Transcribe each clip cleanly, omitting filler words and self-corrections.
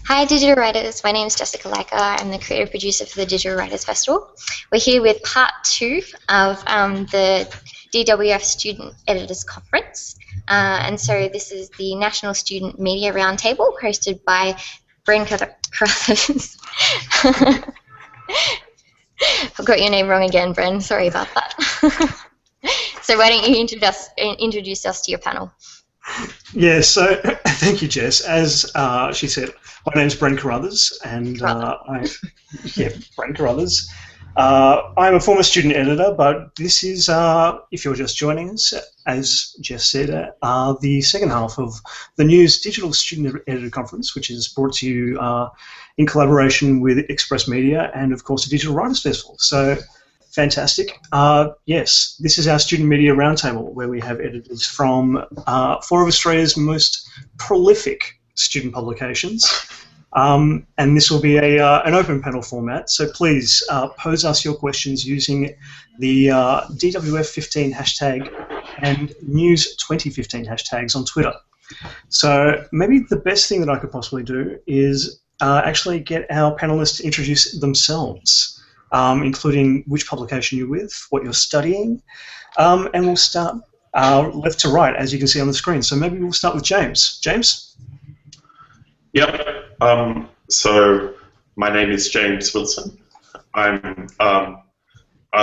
Hi Digital Writers, my name is Jessica Leica. I'm the creative producer for the Digital Writers Festival. We're here with part 2 of the DWF Student Editors Conference. And so this is the National Student Media Roundtable hosted by Bren Carruthers. I've got your name wrong again, Bren. Sorry about that. So why don't you introduce us to your panel? Yeah, so thank you, Jess. As she said, my name's Bren Carruthers, and Bren Carruthers. I'm a former student editor, but this is, if you're just joining us, as Jess said, the second half of the News Digital Student Editor Conference, which is brought to you in collaboration with Express Media and, of course, the Digital Writers Festival. So, fantastic. Yes, this is our Student Media Roundtable, where we have editors from 4 of Australia's most prolific student publications. And this will be an open panel format, so please pose us your questions using the DWF15 hashtag and News2015 hashtags on Twitter. So maybe the best thing that I could possibly do is actually get our panelists to introduce themselves, including which publication you're with, what you're studying, and we'll start left to right, as you can see on the screen. So maybe we'll start with James. James? Yep. So my name is James Wilson. I'm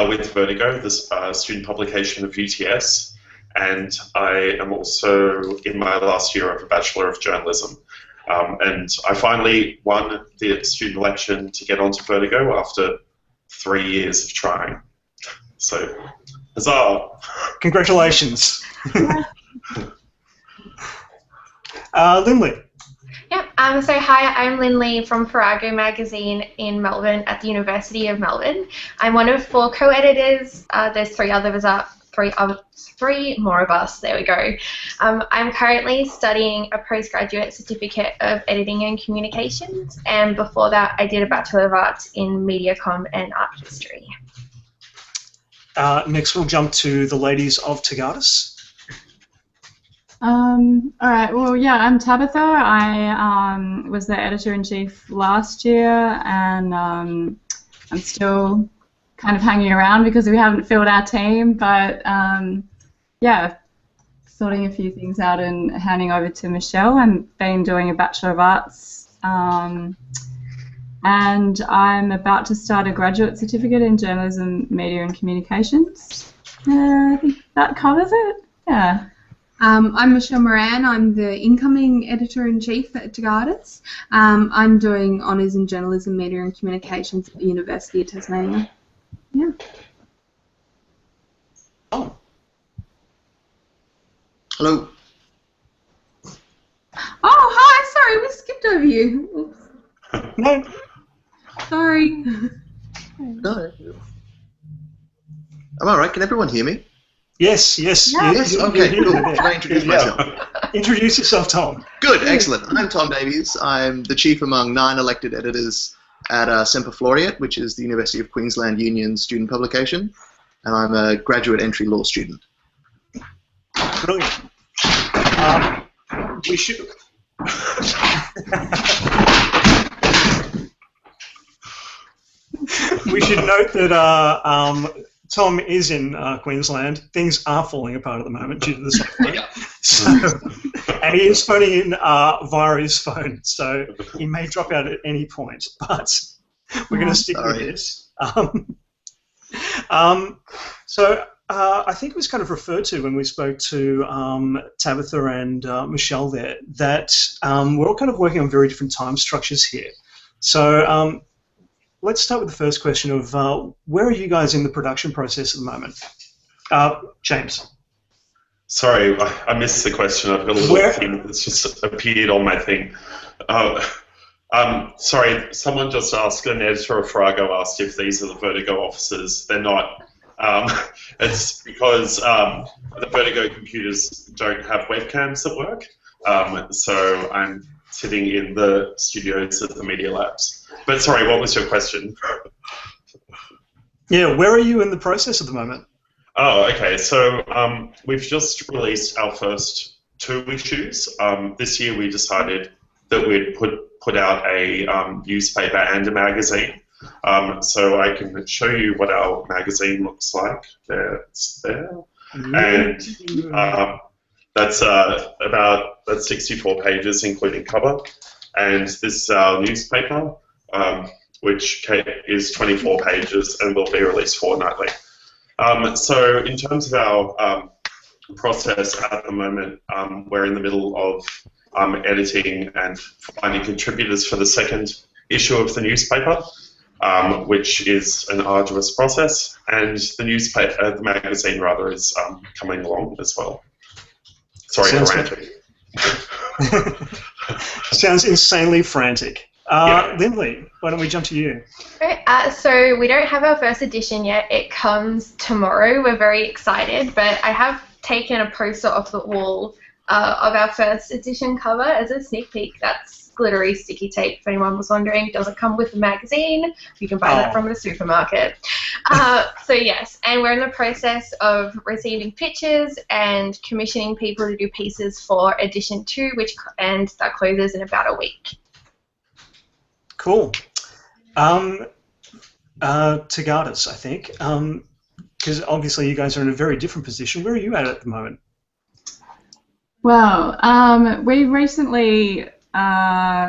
with Vertigo, this student publication of UTS, and I am also in my last year of a Bachelor of Journalism. And I finally won the student election to get onto Vertigo after 3 years of trying. So, huzzah! Congratulations. Lindley. Yep. So hi, I'm Lynn Lee from Vertigo magazine in Melbourne at the University of Melbourne. I'm one of 4 co-editors. There's 3 more of us. There we go. I'm currently studying a postgraduate certificate of editing and communications, and before that, I did a Bachelor of Arts in Mediacom and Art History. Next, we'll jump to the ladies of Tagatis. All right, well, yeah, I'm Tabitha. I was the editor-in-chief last year, and I'm still kind of hanging around because we haven't filled our team, but yeah, sorting a few things out and handing over to Michelle. I've been doing a Bachelor of Arts, and I'm about to start a graduate certificate in Journalism, Media and Communications. I think that covers it, yeah. I'm Michelle Moran. I'm the incoming editor-in-chief at Tagatis. I'm doing honours in journalism, media and communications at the University of Tasmania. Yeah. Oh. Hello. Oh, hi. Sorry, we skipped over you. Oops. No. Sorry. No. Am I right? Can everyone hear me? Yes, yes. Yes, okay, cool. Can I introduce myself? Introduce yourself, Tom. Good, excellent. I'm Tom Davies. I'm the chief among 9 elected editors at Semper Floreat, which is the University of Queensland Union student publication, and I'm a graduate entry law student. Brilliant. We should... we should note that Tom is in Queensland. Things are falling apart at the moment due to the cyclone. So, and he is phoning in via his phone, so he may drop out at any point. But we're going to stick with this. So I think it was kind of referred to when we spoke to Tabitha and Michelle there that we're all kind of working on very different time structures here. So let's start with the first question of where are you guys in the production process at the moment? James. Sorry, I missed the question. I've got a little thing that's just appeared on my thing. Sorry, someone just asked, an editor of Vertigo asked if these are the Vertigo offices. They're not. It's because the Vertigo computers don't have webcams at work. So I'm sitting in the studios at the Media Labs. But sorry, what was your question? Yeah, where are you in the process at the moment? Oh, okay. So we've just released our first 2 issues. This year we decided that we'd put out a newspaper and a magazine. So I can show you what our magazine looks like. It's there. And that's 64 pages, including cover. And this is our newspaper, which is 24 pages and will be released fortnightly. So in terms of our process at the moment, we're in the middle of editing and finding contributors for the second issue of the newspaper, which is an arduous process, and the magazine rather, is coming along as well. Sorry for ranting. Sounds insanely frantic. Yeah. Lindley, why don't we jump to you? Right, so we don't have our first edition yet. It comes tomorrow. We're very excited, but I have taken a poster off the wall of our first edition cover as a sneak peek. That's glittery sticky tape, if anyone was wondering. It doesn't come with the magazine. You can buy that from the supermarket. So yes, and we're in the process of receiving pitches and commissioning people to do pieces for edition 2, and that closes in about a week. Cool. Tagardis, I think, because obviously you guys are in a very different position. Where are you at the moment? Well, we recently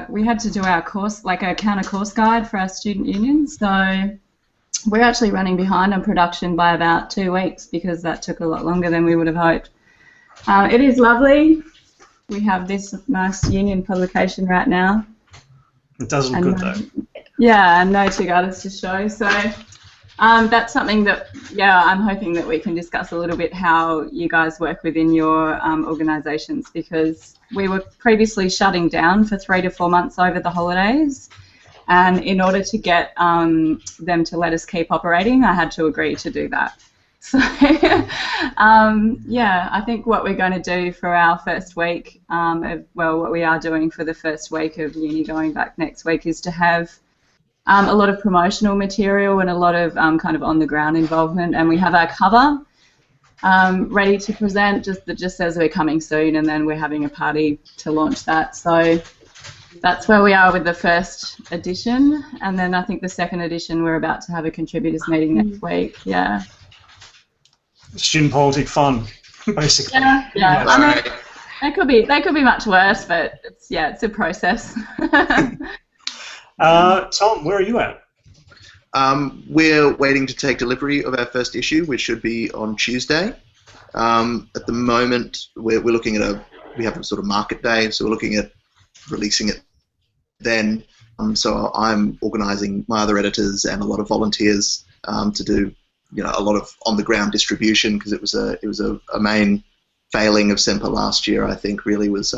we had to do our course, like a counter course guide for our student union. So we're actually running behind on production by about 2 weeks because that took a lot longer than we would have hoped. It is lovely. We have this nice union publication right now. It does look good though. Yeah, and no Tagardis to show. So that's something that, yeah, I'm hoping that we can discuss a little bit how you guys work within your organisations, because we were previously shutting down for 3 to 4 months over the holidays, and in order to get them to let us keep operating, I had to agree to do that. So, yeah, I think what we're going to do for our first week, what we are doing for the first week of uni going back next week, is to have a lot of promotional material and a lot of kind of on-the-ground involvement, and we have our cover ready to present that just says we're coming soon, and then we're having a party to launch that. So that's where we are with the first edition, and then I think the second edition we're about to have a contributors meeting next week. Yeah. Student politic fun, basically. Yeah. I mean, they could be much worse, but it's a process. Tom, where are you at? We're waiting to take delivery of our first issue, which should be on Tuesday. At the moment, we're looking at we have a sort of market day, so we're looking at releasing it then. So I'm organising my other editors and a lot of volunteers to do, a lot of on-the-ground distribution, because it was a main failing of Semper last year. I think really was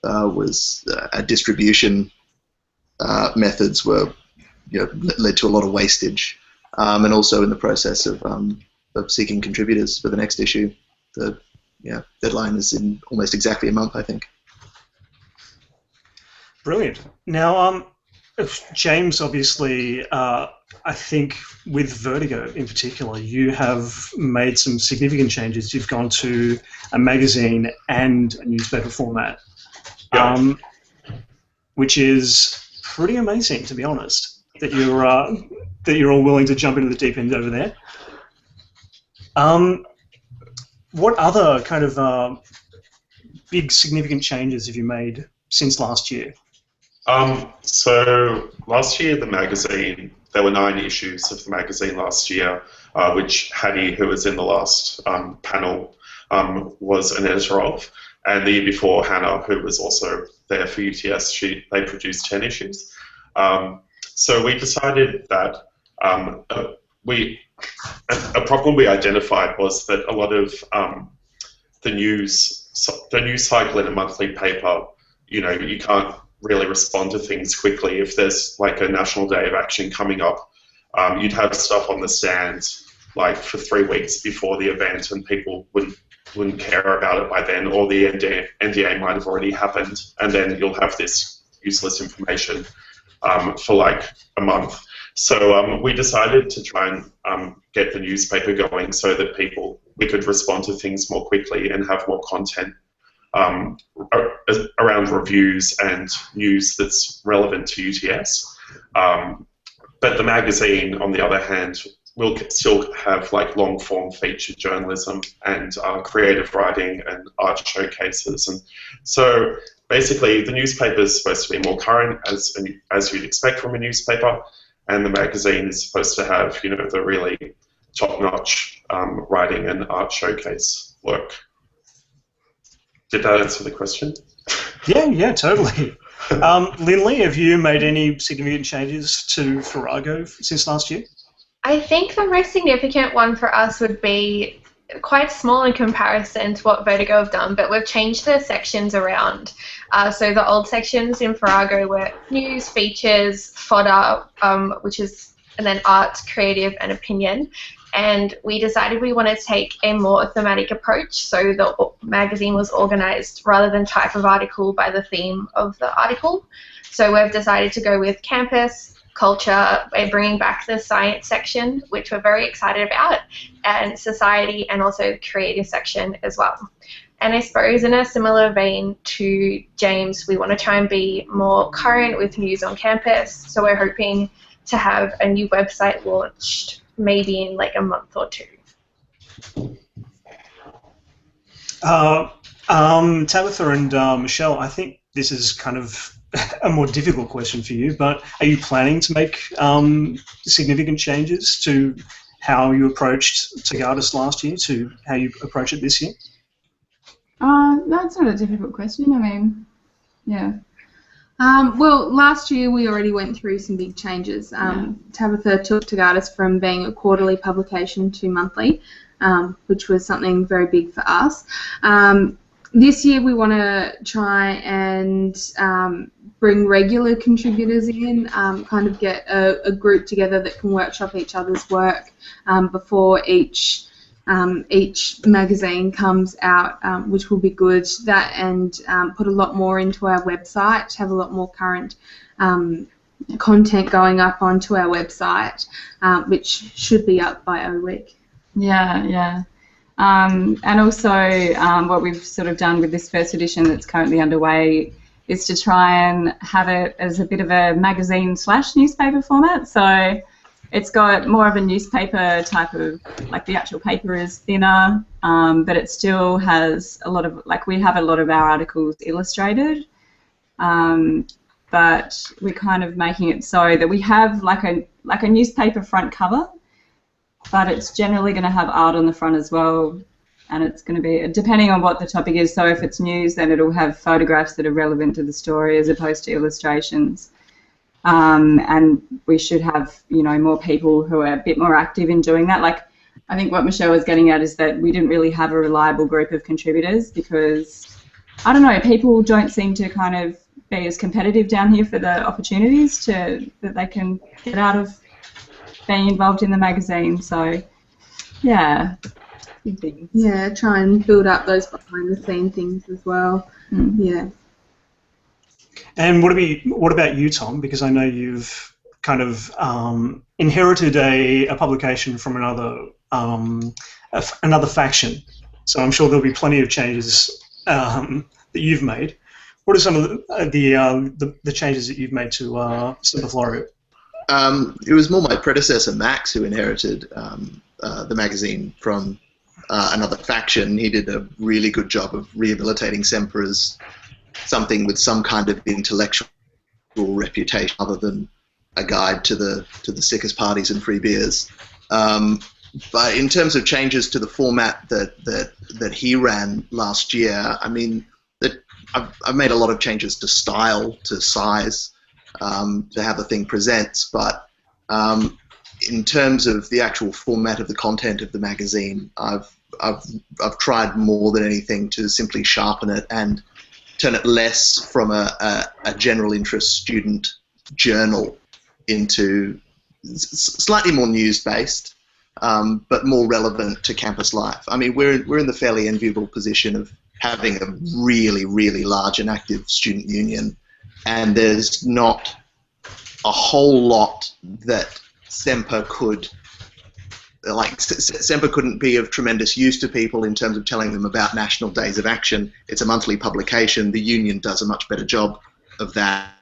a distribution methods were led to a lot of wastage, and also in the process of seeking contributors for the next issue. The deadline is in almost exactly a month, I think. Brilliant. Now, James, obviously, I think with Vertigo in particular, you have made some significant changes. You've gone to a magazine and a newspaper format, which is pretty amazing, to be honest, that you're all willing to jump into the deep end over there. What other kind of big significant changes have you made since last year? So last year, the magazine, there were 9 issues of the magazine last year, which Hattie, who was in the last panel, was an editor of. And the year before, Hannah, who was also there for UTS, they produced 10 issues. So we decided that a problem we identified was that a lot of the news cycle in a monthly paper, you can't really respond to things quickly. If there's like a National Day of Action coming up, you'd have stuff on the stands like for 3 weeks before the event, and people wouldn't care about it by then, or the NDA might have already happened, and then you'll have this useless information for like a month. So we decided to try and get the newspaper going so that we could respond to things more quickly and have more content around reviews and news that's relevant to UTS. But the magazine, on the other hand, will still have like long-form featured journalism and creative writing and art showcases. And so basically the newspaper is supposed to be more current, as you'd expect from a newspaper, and the magazine is supposed to have, you know, the really top-notch writing and art showcase work. Did that answer the question? Yeah, totally. Lindley, have you made any significant changes to Vertigo since last year? I think the most significant one for us would be quite small in comparison to what Vertigo have done, but we've changed the sections around. So the old sections in Vertigo were news, features, fodder, and then arts, creative, and opinion. And we decided we wanted to take a more thematic approach, so the magazine was organised rather than type of article by the theme of the article. So we've decided to go with campus, culture, we're bringing back the science section, which we're very excited about, and society, and also the creative section as well. And I suppose in a similar vein to James, we want to try and be more current with news on campus, so we're hoping to have a new website launched maybe in like a month or two. Tabitha and Michelle, I think this is kind of a more difficult question for you, but are you planning to make significant changes to how you approached Tagardis last year to how you approach it this year? That's not a difficult question. I mean, yeah. Well, last year we already went through some big changes. Tabitha took Tagardis from being a quarterly publication to monthly, which was something very big for us. This year we want to try and bring regular contributors in, kind of get a group together that can workshop each other's work before each magazine comes out, which will be good. That and put a lot more into our website, have a lot more current content going up onto our website, which should be up by a week. Yeah. And also what we've sort of done with this first edition that's currently underway is to try and have it as a bit of a magazine/newspaper format. So it's got more of a newspaper type of, like the actual paper is thinner, but it still has a lot of, like we have a lot of our articles illustrated, but we're kind of making it so that we have like a newspaper front cover, but it's generally going to have art on the front as well, and it's going to be, depending on what the topic is, so if it's news then it'll have photographs that are relevant to the story as opposed to illustrations. And we should have, you know, more people who are a bit more active in doing that. Like, I think what Michelle was getting at is that we didn't really have a reliable group of contributors because, I don't know, people don't seem to kind of be as competitive down here for the opportunities that they can get out of being involved in the magazine. So, yeah, big things. Yeah, try and build up those behind-the-scenes things as well. Yeah. And what about you, Tom? Because I know you've kind of inherited a publication from another faction. So I'm sure there'll be plenty of changes that you've made. What are some of the changes that you've made to Semper Floreat? It was more my predecessor, Max, who inherited the magazine from another faction. He did a really good job of rehabilitating Semper as something with some kind of intellectual reputation other than a guide to the sickest parties and free beers. But in terms of changes to the format that he ran last year, I mean, I've made a lot of changes to style, to size, to how the thing presents, but in terms of the actual format of the content of the magazine, I've tried more than anything to simply sharpen it and turn it less from a general interest student journal into slightly more news-based, but more relevant to campus life. I mean, we're in the fairly enviable position of having a really, really large and active student union, and there's not a whole lot that Semper could like Semper couldn't be of tremendous use to people in terms of telling them about National Days of Action. It's a monthly publication. The union does a much better job of that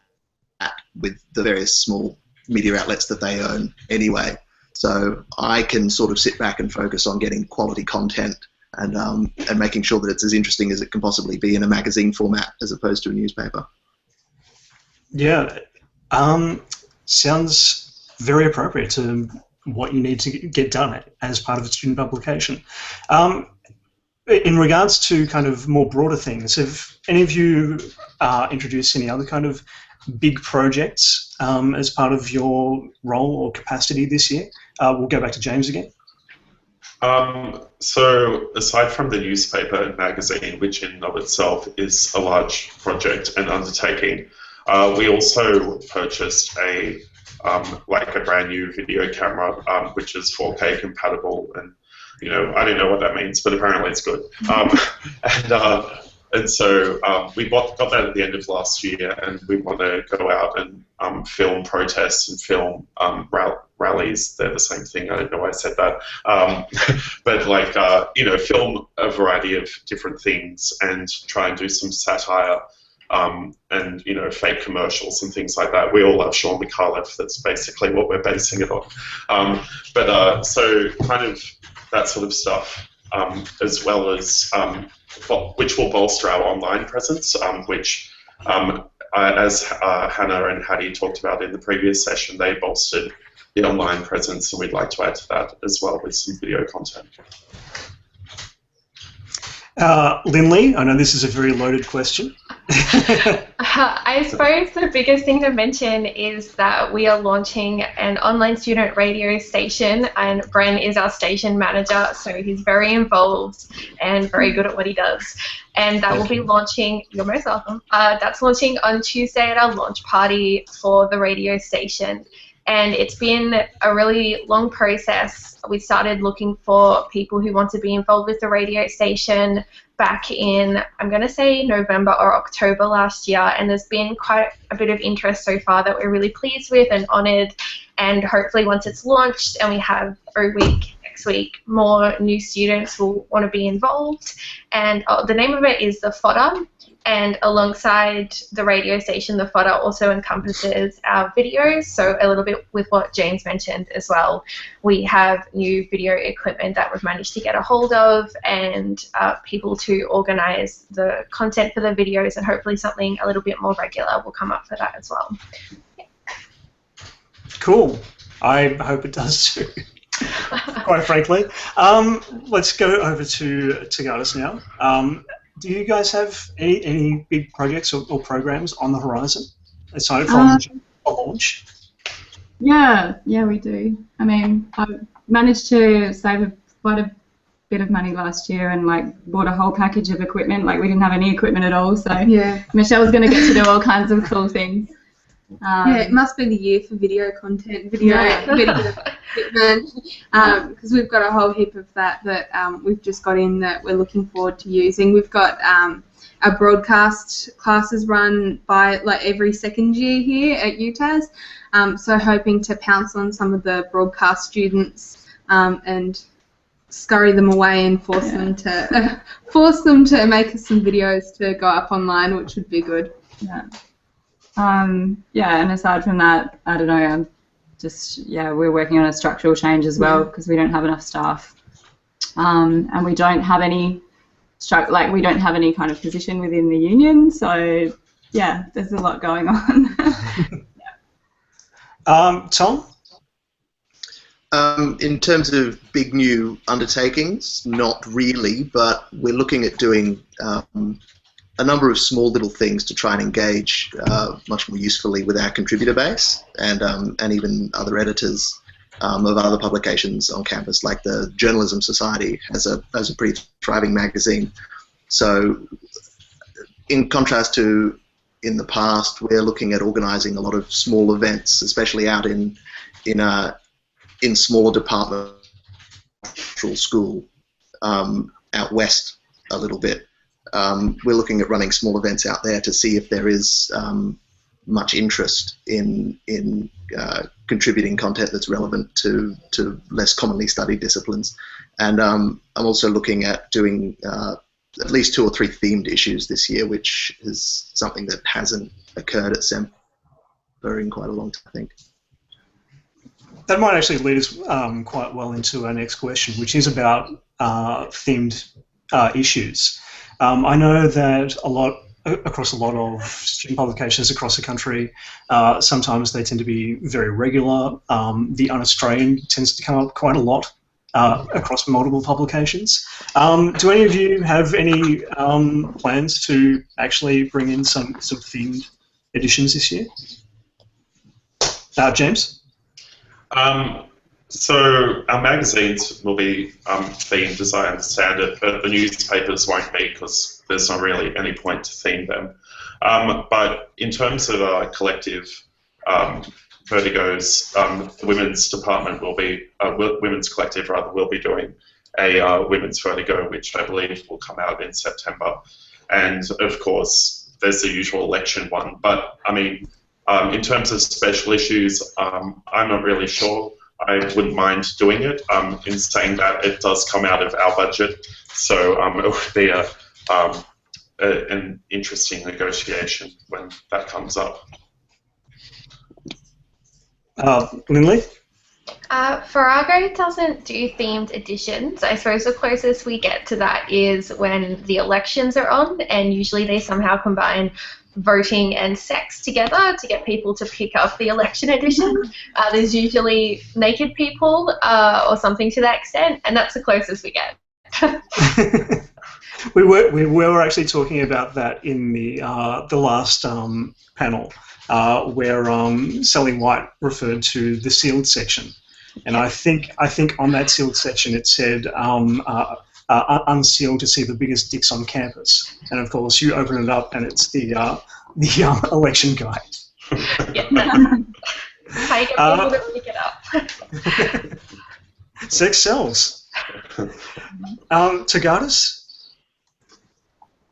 with the various small media outlets that they own anyway. So I can sort of sit back and focus on getting quality content and making sure that it's as interesting as it can possibly be in a magazine format as opposed to a newspaper. Yeah, sounds very appropriate to what you need to get done as part of a student publication. In regards to kind of more broader things, have any of you introduced any other kind of big projects as part of your role or capacity this year? We'll go back to James again. So aside from the newspaper and magazine, which in and of itself is a large project and undertaking, we also purchased a brand new video camera, which is 4K compatible, and I don't know what that means, but apparently it's good. And so we got that at the end of last year, and we want to go out and film protests and film rallies. They're the same thing. I don't know why I said that. But film a variety of different things and try and do some satire and fake commercials and things like that. We all love Sean McAuliffe. That's basically what we're basing it on. So kind of that sort of stuff, as well as which will bolster our online presence, which, as Hannah and Hattie talked about in the previous session, they bolstered the online presence, and we'd like to add to that as well with some video content. Lindley, I know this is a very loaded question. I suppose the biggest thing to mention is that we are launching an online student radio station, and Bren is our station manager, so he's very involved and very good at what he does. And that will be launching, you're most welcome, that's launching on Tuesday at our launch party for the radio station. And it's been a really long process. We started looking for people who want to be involved with the radio station back in, I'm going to say November or October last year, and there's been quite a bit of interest so far that we're really pleased with and honoured, and hopefully once it's launched and we have next week, more new students will want to be involved. And the name of it is The Fodder. And alongside the radio station, the fodder also encompasses our videos, so a little bit with what James mentioned as well. We have new video equipment that we've managed to get a hold of, and people to organise the content for the videos, and hopefully something a little bit more regular will come up for that as well. Cool. I hope it does too, quite frankly. Let's go over to Gardis now. Do you guys have any big projects or programs on the horizon aside from a launch? Yeah, we do. I mean, I managed to save quite a bit of money last year and bought a whole package of equipment. We didn't have any equipment at all, so yeah, Michelle's going to get to do all kinds of cool things. Yeah, it must be the year for video content, video equipment, because we've got a whole heap of that we've just got in that we're looking forward to using. We've got our broadcast classes run by every second year here at UTAS, so hoping to pounce on some of the broadcast students and scurry them away and force them to make us some videos to go up online, which would be good. Yeah, and aside from that, I don't know, we're working on a structural change as well because we don't have enough staff, and we don't have any we don't have any kind of position within the union, so yeah, there's a lot going on. Tom? In terms of big new undertakings, not really, but we're looking at doing a number of small little things to try and engage much more usefully with our contributor base and even other editors of other publications on campus, like the Journalism Society has a pretty thriving magazine. So in contrast to in the past, we're looking at organising a lot of small events, especially out in smaller departmental school out west a little bit. We're looking at running small events out there to see if there is much interest in contributing content that's relevant to less commonly studied disciplines. And I'm also looking at doing at least 2 or 3 themed issues this year, which is something that hasn't occurred at Semper in quite a long time, I think. That might actually lead us quite well into our next question, which is about themed issues. I know that across a lot of student publications across the country, sometimes they tend to be very regular. The Un-Australian tends to come up quite a lot across multiple publications. Do any of you have any plans to actually bring in some themed editions this year? James? So our magazines will be themed as I understand it, but the newspapers won't be because there's not really any point to theme them. But in terms of collective Vertigo's, the women's department will be, women's collective rather, will be doing a women's Vertigo, which I believe will come out in September. And of course, there's the usual election one. But I mean, in terms of special issues, I'm not really sure. I wouldn't mind doing it. In saying that, it does come out of our budget, so it would be an interesting negotiation when that comes up. Lindley? Farrago doesn't do themed editions. I suppose the closest we get to that is when the elections are on, and usually they somehow combine voting and sex together to get people to pick up the election edition. There's usually naked people or something to that extent, and that's the closest we get. We were actually talking about that in the last panel, where Sally White referred to the sealed section, and I think on that sealed section it said unsealed to see the biggest dicks on campus, and of course you open it up and it's the election guide. Yeah. How you get people to pick it up. Sex sells. Tagatis?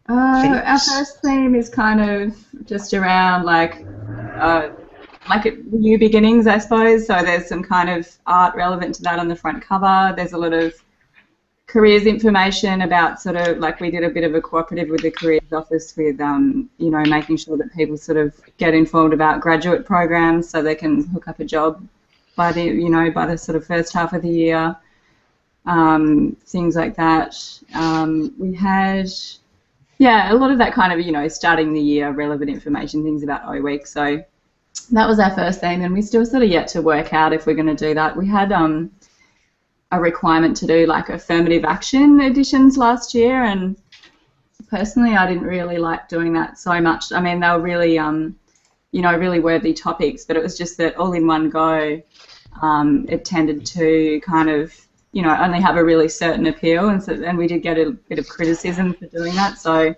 Our first theme is kind of just around like new beginnings, I suppose. So there's some kind of art relevant to that on the front cover. There's a lot of careers information about sort of like we did a bit of a cooperative with the careers office with you know, making sure that people sort of get informed about graduate programs so they can hook up a job by the sort of first half of the year. Things like that. We had a lot of that kind of, you know, starting the year relevant information, things about O Week. So that was our first theme, and we still sort of yet to work out if we're going to do that. We had a requirement to do like affirmative action editions last year, and personally I didn't really like doing that so much. I mean, they were really, you know, really worthy topics, but it was just that all in one go, it tended to kind of, you know, only have a really certain appeal, and we did get a bit of criticism for doing that. So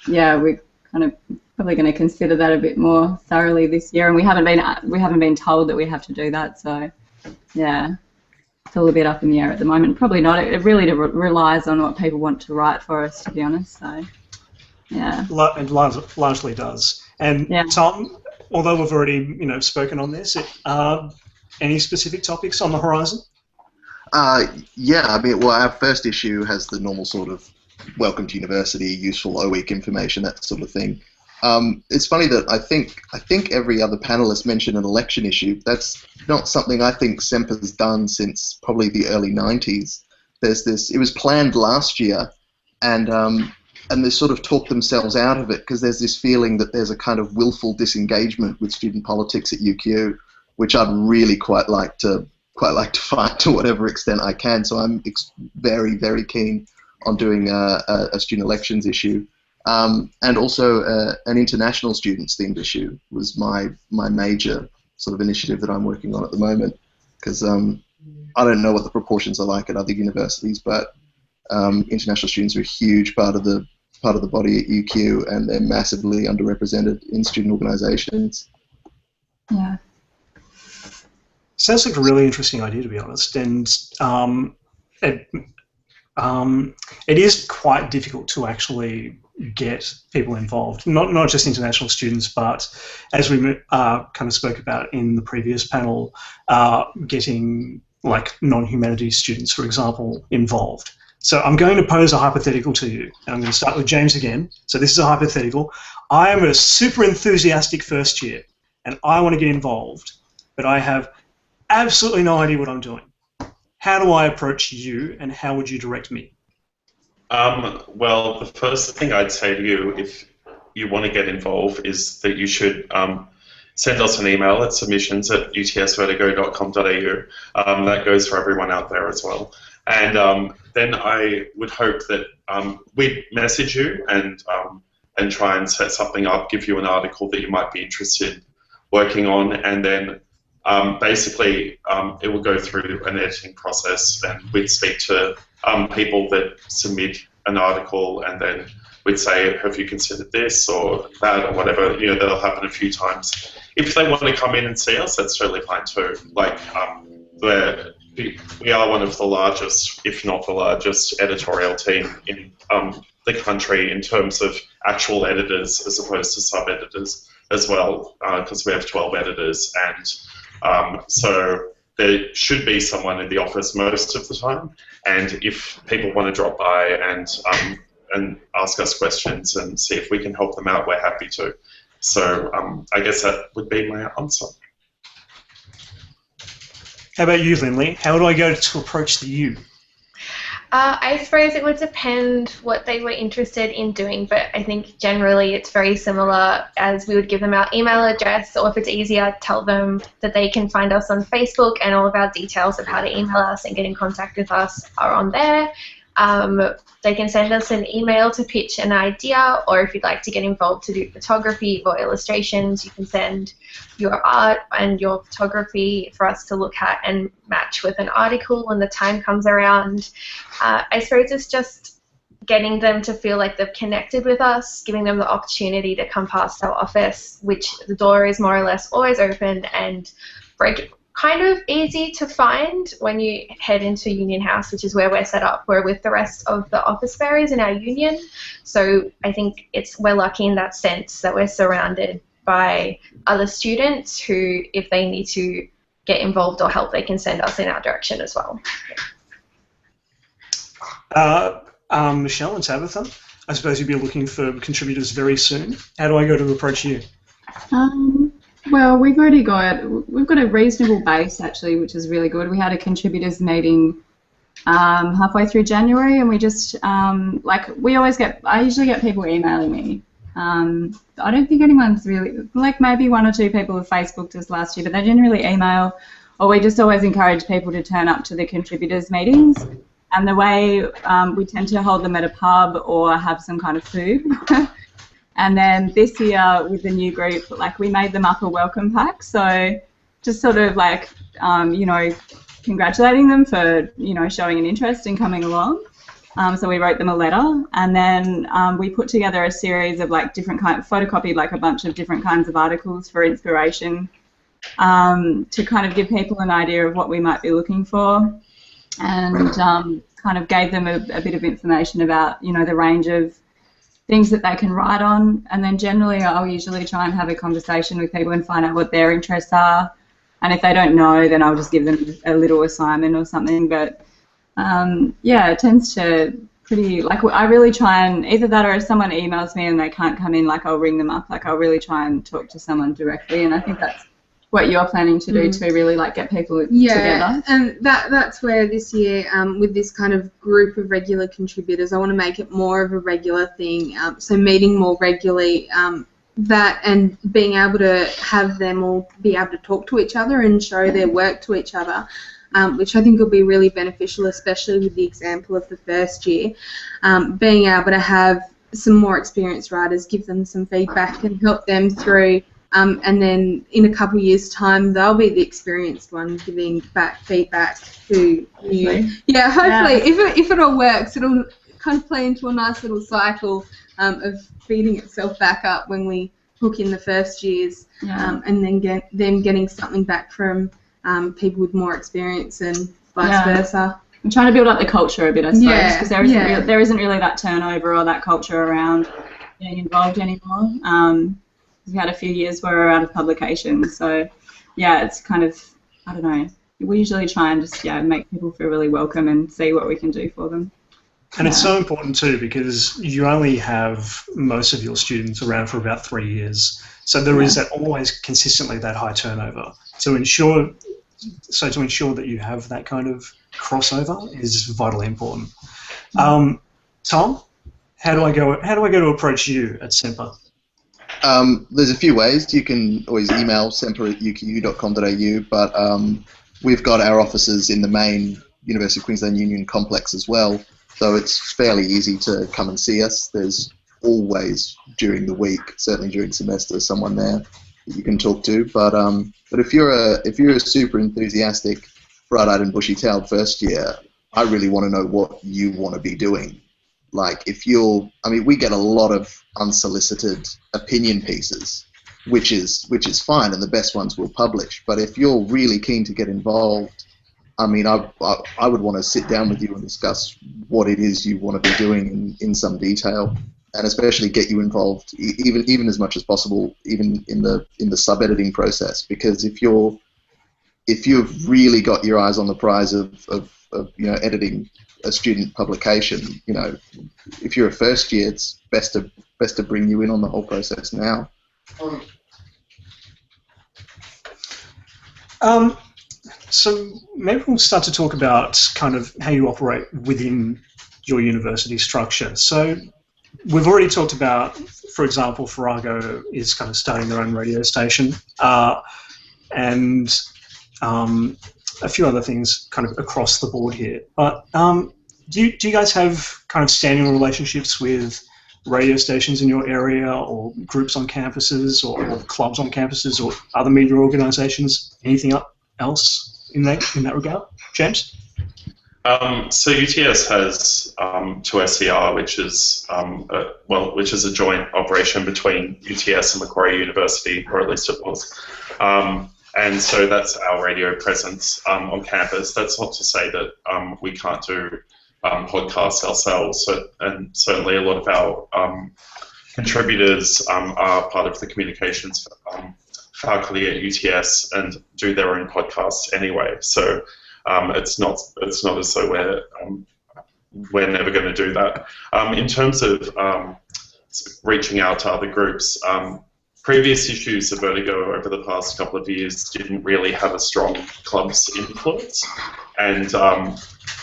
yeah, we're kind of probably going to consider that a bit more thoroughly this year, and we haven't been told that we have to do that. So yeah, it's all a bit up in the air at the moment. Probably not. It really relies on what people want to write for us, to be honest. So yeah, it largely does. And yeah. Tom, although we've already, you know, spoken on this, any specific topics on the horizon? Yeah, I mean, well, our first issue has the normal sort of welcome to university, useful O-week information, that sort of thing. It's funny that I think every other panelist mentioned an election issue. That's not something I think Semper's done since probably the early 90s. There's this. It was planned last year, and they sort of talked themselves out of it because there's this feeling that there's a kind of willful disengagement with student politics at UQ, which I'd really quite like to fight to whatever extent I can. So I'm very, very keen on doing a student elections issue. And also an international students themed issue was my major sort of initiative that I'm working on at the moment, because I don't know what the proportions are like at other universities, but international students are a huge part of the body at UQ, and they're massively underrepresented in student organisations. Yeah. Sounds like a really interesting idea, to be honest, and it is quite difficult to actually get people involved, not just international students, but as we kind of spoke about in the previous panel, getting like non-humanities students, for example, involved. So I'm going to pose a hypothetical to you, and I'm going to start with James again. So this is a hypothetical. I am a super enthusiastic first year, and I want to get involved, but I have absolutely no idea what I'm doing. How do I approach you, and how would you direct me? Well, the first thing I'd say to you, if you want to get involved, is that you should send us an email at submissions@utsvertigo.com.au. That goes for everyone out there as well. And then I would hope that we'd message you and try and set something up, give you an article that you might be interested in working on, and then basically it will go through an editing process, and we'd speak to people that submit an article, and then we'd say, have you considered this or that or whatever. You know, that'll happen a few times. If they want to come in and see us, that's totally fine too. Like, we are one of the largest, if not the largest, editorial team in the country in terms of actual editors as opposed to sub-editors as well, because we have 12 editors, and so there should be someone in the office most of the time, and if people want to drop by and ask us questions and see if we can help them out, we're happy to. So I guess that would be my answer. How about you, Lindley? How do I go to approach you? I suppose it would depend what they were interested in doing, but I think generally it's very similar, as we would give them our email address, or if it's easier, tell them that they can find us on Facebook, and all of our details of how to email us and get in contact with us are on there. They can send us an email to pitch an idea, or if you'd like to get involved to do photography or illustrations, you can send your art and your photography for us to look at and match with an article when the time comes around. I suppose it's just getting them to feel like they've connected with us, giving them the opportunity to come past our office, which the door is more or less always open and kind of easy to find when you head into Union House, which is where we're set up. We're with the rest of the office bearers in our union, so I think we're lucky in that sense that we're surrounded by other students who, if they need to get involved or help, they can send us in our direction as well. Michelle and Tabitha, I suppose you'll be looking for contributors very soon. How do I go to approach you? Well, we've got a reasonable base actually, which is really good. We had a contributors meeting halfway through January, and we just I usually get people emailing me. I don't think anyone's really, like maybe one or two people have Facebooked us last year, but they generally email, or we just always encourage people to turn up to the contributors meetings. And the way we tend to hold them at a pub or have some kind of food. And then this year with the new group, like we made them up a welcome pack. So just sort of like, congratulating them for, showing an interest in coming along. So we wrote them a letter, and then we put together a series of like photocopied like a bunch of different kinds of articles for inspiration to kind of give people an idea of what we might be looking for, and kind of gave them a bit of information about, the range of things that they can write on. And then generally I'll usually try and have a conversation with people and find out what their interests are, and if they don't know, then I'll just give them a little assignment or something. But yeah, it tends to I really try and, either that or if someone emails me and they can't come in, like I'll ring them up, like I'll really try and talk to someone directly. And I think that's what you're planning to do too, really, like get people together. Yeah, and that's where this year, with this kind of group of regular contributors, I want to make it more of a regular thing. So meeting more regularly, that and being able to have them all be able to talk to each other and show their work to each other, which I think will be really beneficial, especially with the example of the first year. Being able to have some more experienced writers, give them some feedback and help them through. And then in a couple of years' time, they'll be the experienced one giving back feedback to you. Yeah, hopefully, if it all works, it'll kind of play into a nice little cycle of feeding itself back up when we hook in the first years, and then getting something back from people with more experience and vice versa. I'm trying to build up the culture a bit, I suppose, because there isn't really that turnover or that culture around. being involved anymore. We've had a few years where we're out of publication, so yeah, it's kind of, I don't know. We usually try and just make people feel really welcome and see what we can do for them. And it's so important too, because you only have most of your students around for about 3 years, so there is that always consistently that high turnover. To ensure that you have that kind of crossover is vitally important. Tom, how do I go to approach you at Semper? There's a few ways. You can always email semper@uqu.com.au, but we've got our offices in the main University of Queensland Union complex as well, so it's fairly easy to come and see us. There's always, during the week, certainly during semester, someone there that you can talk to. But if you're a super enthusiastic, bright-eyed and bushy-tailed first year, I really want to know what you want to be doing. Like, we get a lot of unsolicited opinion pieces, which is fine, and the best ones we'll publish. But if you're really keen to get involved, I would want to sit down with you and discuss what it is you want to be doing in some detail, and especially get you involved, even as much as possible, even in the sub-editing process. Because if you've really got your eyes on the prize of editing a student publication, if you're a first year, it's best to bring you in on the whole process now. So maybe we'll start to talk about kind of how you operate within your university structure. So we've already talked about, for example, Vertigo is kind of starting their own radio station, and a few other things kind of across the board here. But do you guys have kind of standing relationships with radio stations in your area, or groups on campuses, or clubs on campuses, or other media organisations? Anything else in that regard, James? So UTS has 2SCR, which is a joint operation between UTS and Macquarie University, or at least it was. And so that's our radio presence on campus. That's not to say that we can't do podcasts ourselves, and certainly a lot of our contributors are part of the communications faculty at UTS and do their own podcasts anyway. So it's not as though we're never going to do that. In terms of reaching out to other groups, previous issues of Vertigo over the past couple of years didn't really have a strong clubs influence, and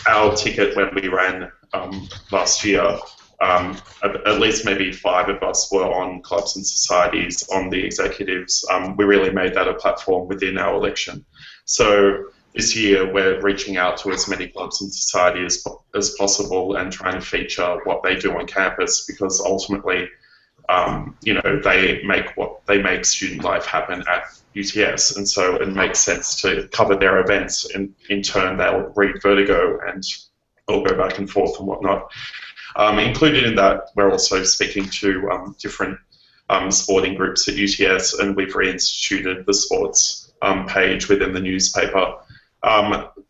our ticket when we ran last year, at least maybe 5 of us were on clubs and societies, on the executives. We really made that a platform within our election. So this year we're reaching out to as many clubs and societies as possible and trying to feature what they do on campus, because ultimately they make student life happen at UTS, and so it makes sense to cover their events, and in turn they'll read Vertigo and all go back and forth and whatnot. Included in that, we're also speaking to different sporting groups at UTS, and we've reinstituted the sports page within the newspaper.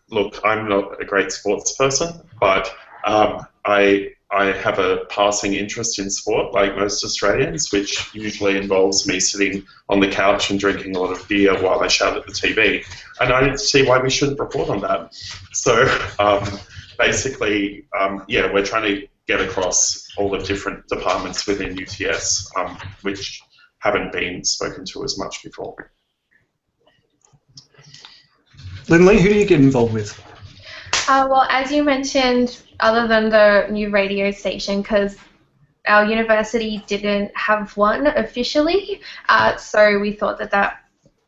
Look, I'm not a great sports person, but I have a passing interest in sport, like most Australians, which usually involves me sitting on the couch and drinking a lot of beer while I shout at the TV. And I didn't see why we shouldn't report on that. So basically, we're trying to get across all the different departments within UTS, which haven't been spoken to as much before. Lindley, who do you get involved with? Well, as you mentioned, other than the new radio station, because our university didn't have one officially, so we thought that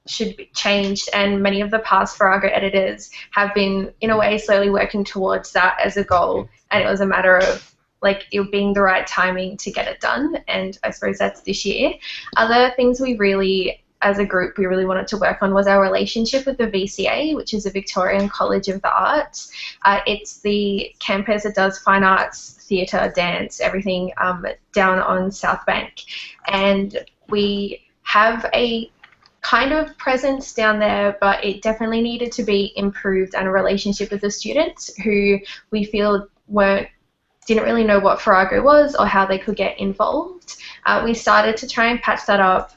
should be changed, and many of the past Vertigo editors have been, in a way, slowly working towards that as a goal, and it was a matter of it being the right timing to get it done, and I suppose that's this year. Other things as a group, we really wanted to work on was our relationship with the VCA, which is the Victorian College of the Arts. It's the campus that does fine arts, theatre, dance, everything down on South Bank. And we have a kind of presence down there, but it definitely needed to be improved, and a relationship with the students who we feel weren't didn't really know what Vertigo was or how they could get involved. We started to try and patch that up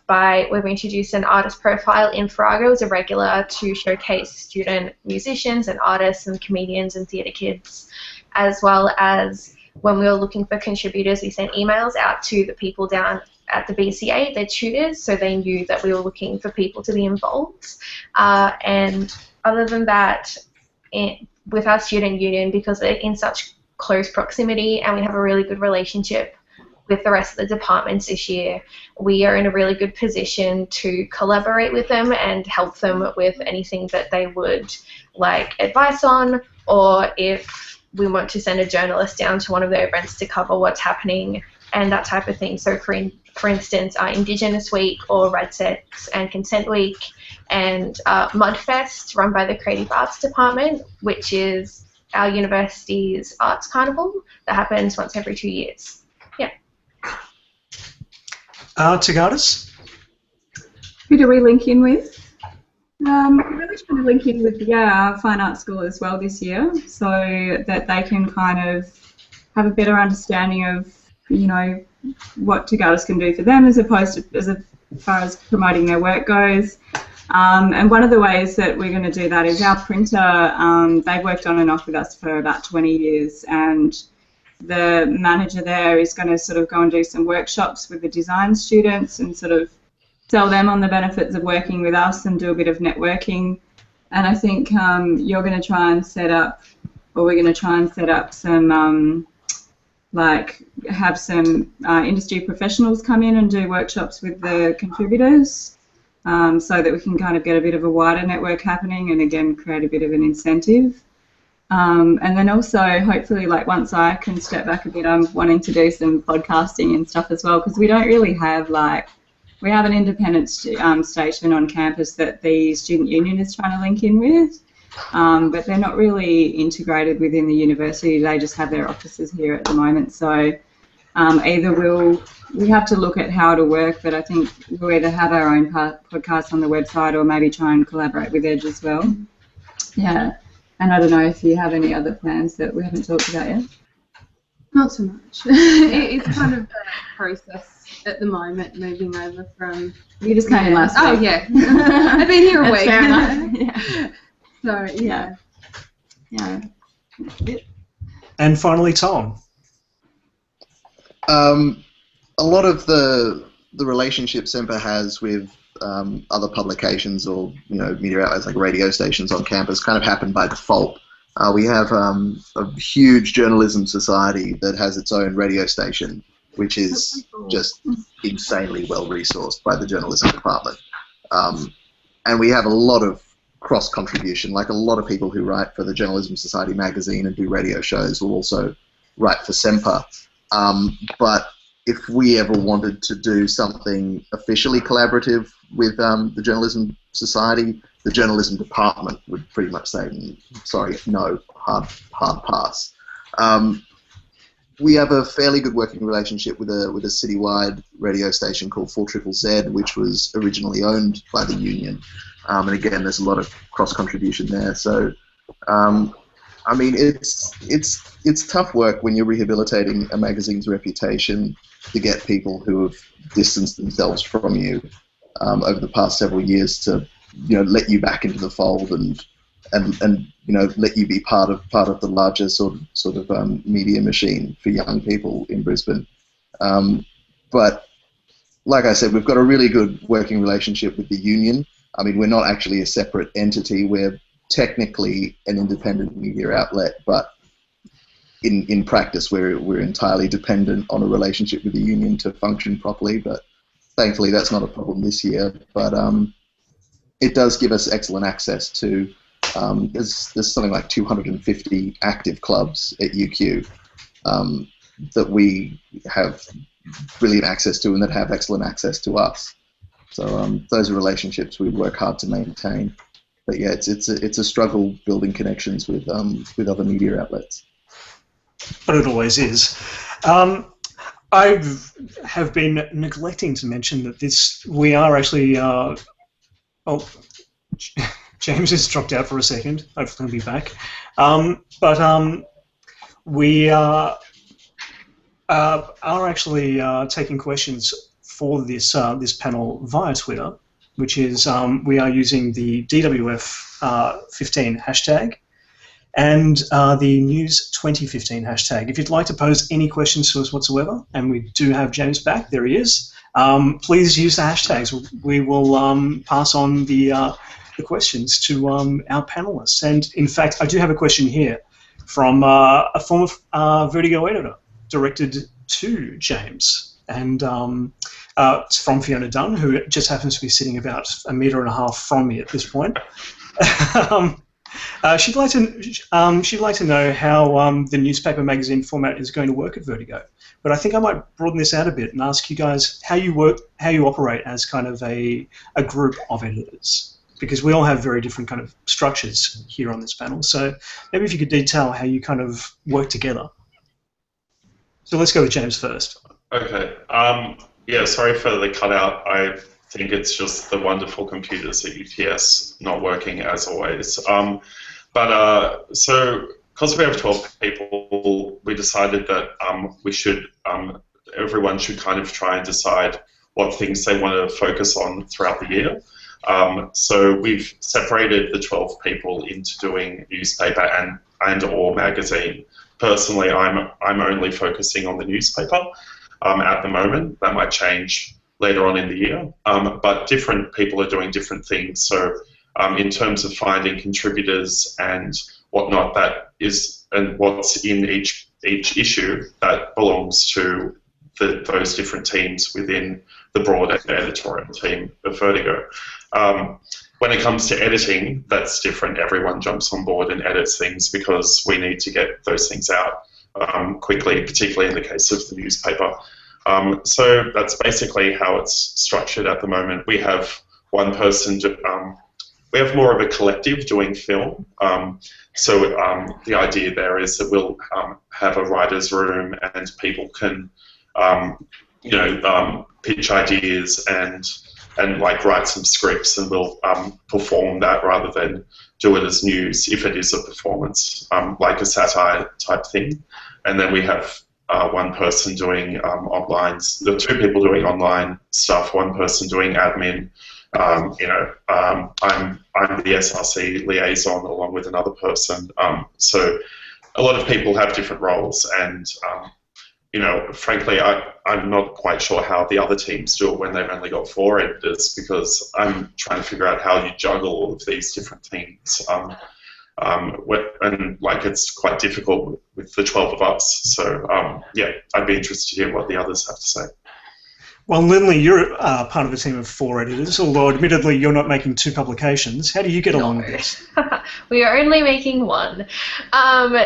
we've introduced an artist profile in Vertigo as a regular to showcase student musicians and artists and comedians and theatre kids, as well as when we were looking for contributors, we sent emails out to the people down at the BCA, their tutors, so they knew that we were looking for people to be involved. And other than that, with our student union, because they're in such close proximity and we have a really good relationship with the rest of the departments this year, we are in a really good position to collaborate with them and help them with anything that they would like advice on, or if we want to send a journalist down to one of their events to cover what's happening and that type of thing. So for instance, Indigenous Week or Red Sex and Consent Week and Mudfest, run by the Creative Arts Department, which is our university's arts carnival that happens once every 2 years. Yeah. Tagatis? Who do we link in with? We're really trying to link in with our fine arts school as well this year, so that they can kind of have a better understanding of, you know, what Tagatis can do for them as opposed to as far as promoting their work goes. And one of the ways that we're going to do that is our printer. They've worked on and off with us for about 20 years, and the manager there is going to sort of go and do some workshops with the design students and sort of sell them on the benefits of working with us and do a bit of networking. And I think you're going to try and set up, or we're going to try and set up some, have some industry professionals come in and do workshops with the contributors, so that we can kind of get a bit of a wider network happening and again create a bit of an incentive. And then also hopefully, like, once I can step back a bit, I'm wanting to do some podcasting and stuff as well, because we don't really have we have an independent station on campus that the student union is trying to link in with, but they're not really integrated within the university. They just have their offices here at the moment. So either we have to look at how to work, but I think we'll either have our own podcast on the website or maybe try and collaborate with Edge as well. Yeah, and I don't know if you have any other plans that we haven't talked about yet. Not so much. It's kind of the process at the moment, moving over from... You just came in last week. Oh, yeah. I've been here a week. Fair enough. Yeah. So, yeah. And finally, Tom. A lot of the relationship Semper has with other publications or, you know, media outlets like radio stations on campus kind of happen by default. We have a huge journalism society that has its own radio station, which is just insanely well resourced by the journalism department. And we have a lot of cross contribution, like a lot of people who write for the Journalism Society magazine and do radio shows will also write for Semper. But if we ever wanted to do something officially collaborative with the Journalism Society, the journalism department would pretty much say, sorry, no, hard pass. We have a fairly good working relationship with a citywide radio station called 4ZZZ, which was originally owned by the union. And again, there's a lot of cross contribution there. So, I mean, it's tough work when you're rehabilitating a magazine's reputation to get people who have distanced themselves from you over the past several years to, you know, let you back into the fold and you know, let you be part of the larger sort of media machine for young people in Brisbane. But like I said, we've got a really good working relationship with the union. I mean, we're not actually a separate entity. We're technically an independent media outlet, but in practice, we're entirely dependent on a relationship with the union to function properly. But thankfully, that's not a problem this year. But it does give us excellent access to. There's something like 250 active clubs at UQ that we have brilliant access to and that have excellent access to us. So those are relationships we work hard to maintain. But yeah, it's a struggle building connections with other media outlets. But it always is. I have been neglecting to mention that we are actually. James has dropped out for a second. Hopefully he'll be back. We are are actually taking questions for this this panel via Twitter, which is we are using the DWF 15 hashtag and the News 2015 hashtag. If you'd like to pose any questions to us whatsoever, and we do have James back, there he is, please use the hashtags. We will pass on the questions to our panelists. And in fact, I do have a question here from a former Vertigo editor directed to James. And it's from Fiona Dunn, who just happens to be sitting about 1.5 meters from me at this point. She'd like to know how the newspaper magazine format is going to work at Vertigo. But I think I might broaden this out a bit and ask you guys how you operate as kind of a group of editors, because we all have very different kind of structures here on this panel. So maybe if you could detail how you kind of work together. So let's go with James first. Okay. Yeah, sorry for the cutout. I think it's just the wonderful computers at UTS not working as always. So because we have 12 people, we decided that everyone should kind of try and decide what things they want to focus on throughout the year. So we've separated the 12 people into doing newspaper and or magazine. Personally, I'm only focusing on the newspaper at the moment. That might change later on in the year, but different people are doing different things. So in terms of finding contributors and whatnot, that is, and what's in each issue, that belongs to those different teams within the broader editorial team of Vertigo. When it comes to editing, that's different. Everyone jumps on board and edits things because we need to get those things out quickly, particularly in the case of the newspaper. So that's basically how it's structured at the moment. We have one person, we have more of a collective doing film. So the idea there is that we'll have a writer's room and people can, pitch ideas and like write some scripts, and we'll perform that rather than do it as news if it is a performance, like a satire type thing. And then we have one person doing online, the 2 people doing online stuff, one person doing admin. I'm the SRC liaison along with another person. So a lot of people have different roles, and frankly, I'm not quite sure how the other teams do it when they've only got 4 editors, because I'm trying to figure out how you juggle all of these different teams. And like, it's quite difficult with the 12 of us. So yeah, I'd be interested to hear what the others have to say. Well, Lindley, you're part of a team of 4 editors, although admittedly you're not making 2 publications. How do you get along with this? We are only making 1.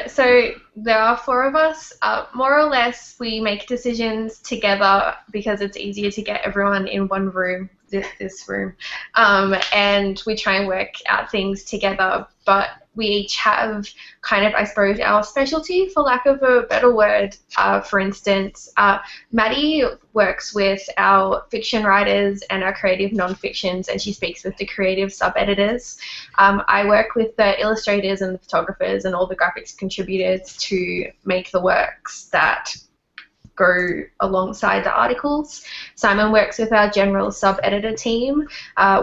So there are 4 of us. More or less, we make decisions together because it's easier to get everyone in one room, this room, and we try and work out things together. But we each have kind of, I suppose, our specialty, for lack of a better word. For instance, Maddie works with our fiction writers and our creative non-fictions, and she speaks with the creative sub-editors. I work with the illustrators and the photographers and all the graphics contributors to make the works that go alongside the articles. Simon works with our general sub-editor team,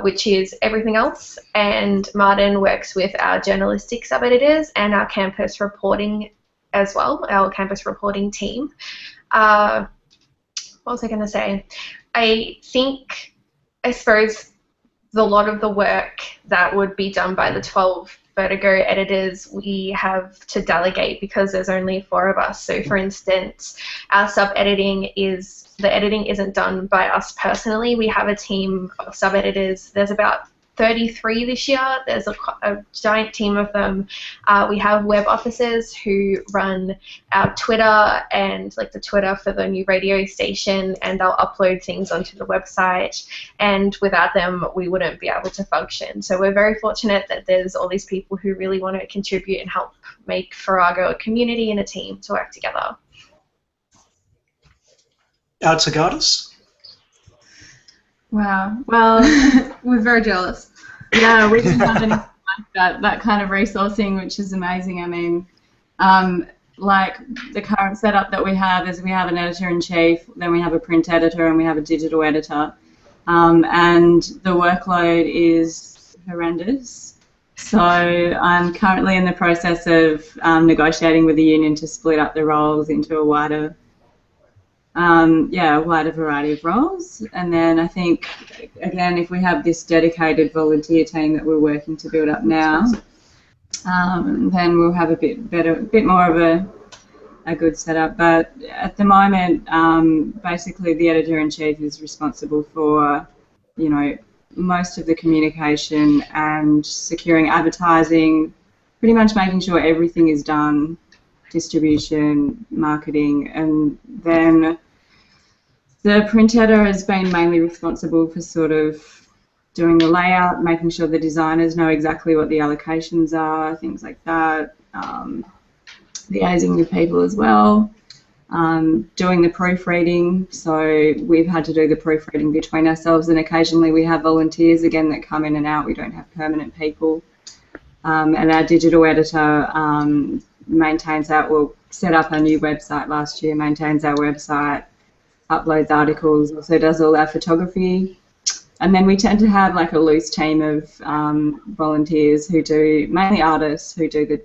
which is everything else, and Martin works with our journalistic sub-editors and our campus reporting as well, our campus reporting team. What was I going to say? I suppose a lot of the work that would be done by the 12 Vertigo editors, we have to delegate because there's only 4 of us. So for instance, our sub-editing the editing isn't done by us personally. We have a team of sub-editors. There's about 33 this year. There's a giant team of them. We have web officers who run our Twitter and like the Twitter for the new radio station, and they'll upload things onto the website, and without them we wouldn't be able to function. So we're very fortunate that there's all these people who really want to contribute and help make Farrago a community and a team to work together. Tagatis? Wow. Well, We're very jealous. yeah, we didn't have anything like that kind of resourcing, which is amazing. I mean, like the current setup that we have is we have an editor-in-chief, then we have a print editor, and we have a digital editor. And the workload is horrendous. So I'm currently in the process of negotiating with the union to split up the roles into a wider variety of roles. And then I think, again, if we have this dedicated volunteer team that we're working to build up now, then we'll have a bit more of a good setup. But at the moment, basically the editor-in-chief is responsible for, most of the communication and securing advertising, pretty much making sure everything is done, distribution, marketing, and then the print editor has been mainly responsible for sort of doing the layout, making sure the designers know exactly what the allocations are, things like that, liaising with people as well, doing the proofreading. So we've had to do the proofreading between ourselves, and occasionally we have volunteers again that come in and out. We don't have permanent people. And our digital editor set up a new website last year, maintains our website, uploads articles, also does all our photography. And then we tend to have like a loose team of volunteers who do, mainly artists, who do the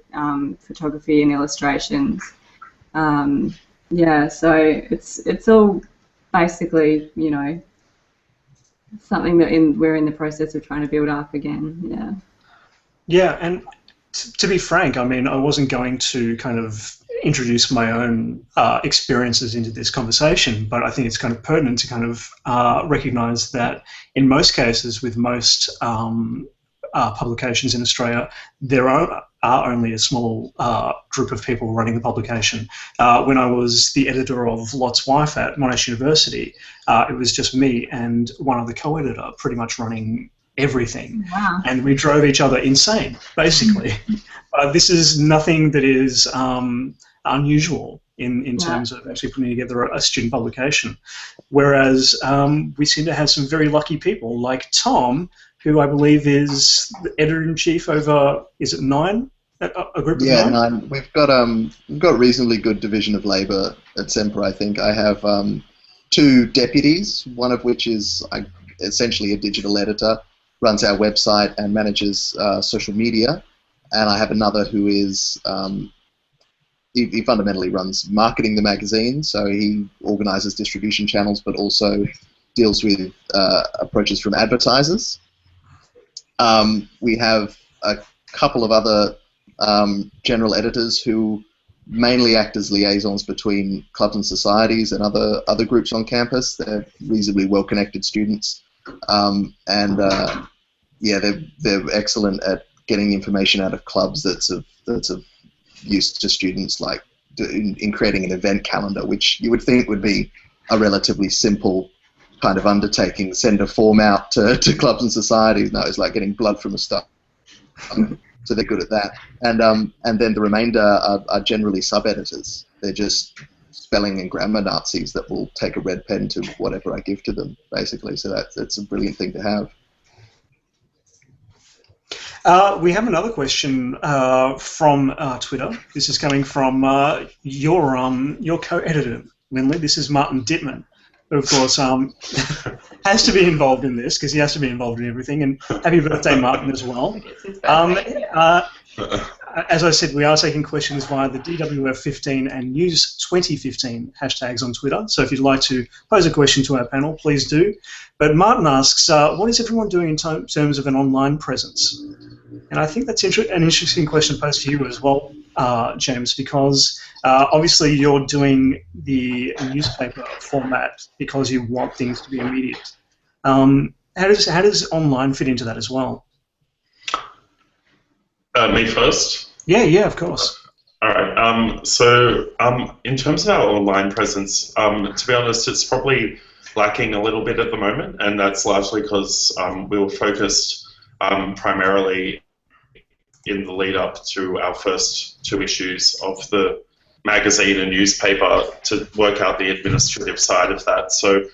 photography and illustrations. So it's all basically, something that we're in the process of trying to build up again, yeah. Yeah, and to be frank, I mean, I wasn't going to kind of introduce my own experiences into this conversation, but I think it's kind of pertinent to kind of recognise that in most cases with most publications in Australia, there are only a small group of people running the publication. When I was the editor of Lot's Wife at Monash University, it was just me and one other co-editor pretty much running everything. Wow. And we drove each other insane, basically. This is nothing that is unusual in terms of actually putting together a student publication. Whereas we seem to have some very lucky people like Tom, who I believe is the editor-in-chief over, is it 9? A group of 9? Yeah, 9. We've got reasonably good division of labour at Semper, I think. I have 2 deputies, one of which is essentially a digital editor, runs our website and manages social media, and I have another who is he fundamentally runs marketing the magazine, so he organises distribution channels but also deals with approaches from advertisers. We have a couple of other general editors who mainly act as liaisons between clubs and societies and other groups on campus. They're reasonably well-connected students, they're excellent at getting information out of clubs that's of use to students, like in creating an event calendar, which you would think would be a relatively simple kind of undertaking. Send a form out to clubs and societies. No, it's like getting blood from a stone. So they're good at that. And then the remainder are generally sub-editors. They're just spelling and grammar Nazis that will take a red pen to whatever I give to them, basically. So that's a brilliant thing to have. We have another question from Twitter. This is coming from your co-editor, Lindley. This is Martin Dittman, who, of course, has to be involved in this because he has to be involved in everything. And happy birthday, Martin, as well. As I said, we are taking questions via the DWF 15 and News 2015 hashtags on Twitter. So if you'd like to pose a question to our panel, please do. But Martin asks, what is everyone doing in terms of an online presence? And I think that's an interesting question posed to you as well, James, because obviously you're doing the newspaper format because you want things to be immediate. How does online fit into that as well? Me first? Yeah, of course. All right. So in terms of our online presence, to be honest, it's probably lacking a little bit at the moment, and that's largely because we were focused primarily in the lead up to our first 2 issues of the magazine and newspaper to work out the administrative side of that. So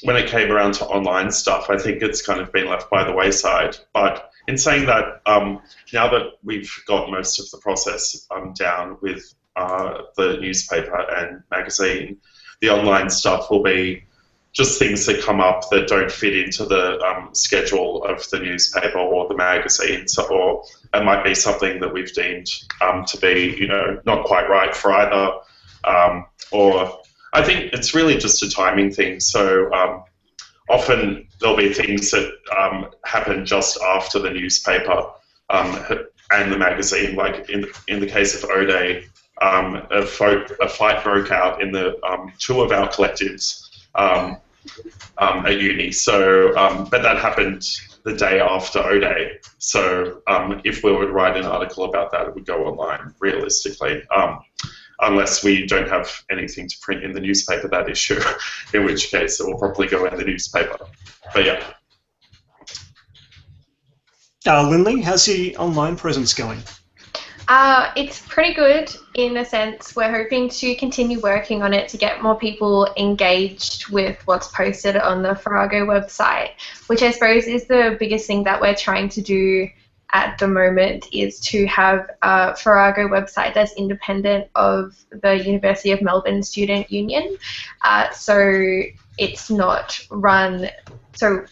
when it came around to online stuff, I think it's kind of been left by the wayside. But in saying that, now that we've got most of the process down with the newspaper and magazine. The online stuff will be just things that come up that don't fit into the schedule of the newspaper or the magazine, or it might be something that we've deemed to be, you know, not quite right for either, or I think it's really just a timing thing. So often there'll be things that happen just after the newspaper and the magazine. Like in the case of O-Day, a fight broke out in the two of our collectives at uni. So, but that happened the day after O-Day. So if we would write an article about that, it would go online realistically. Unless we don't have anything to print in the newspaper that issue, in which case it will probably go in the newspaper. But yeah. Lindley, how's the online presence going? It's pretty good in a sense. We're hoping to continue working on it to get more people engaged with what's posted on the Vertigo website, which I suppose is the biggest thing that we're trying to do at the moment, is to have a Vertigo website that's independent of the University of Melbourne Student Union. So it's not run. So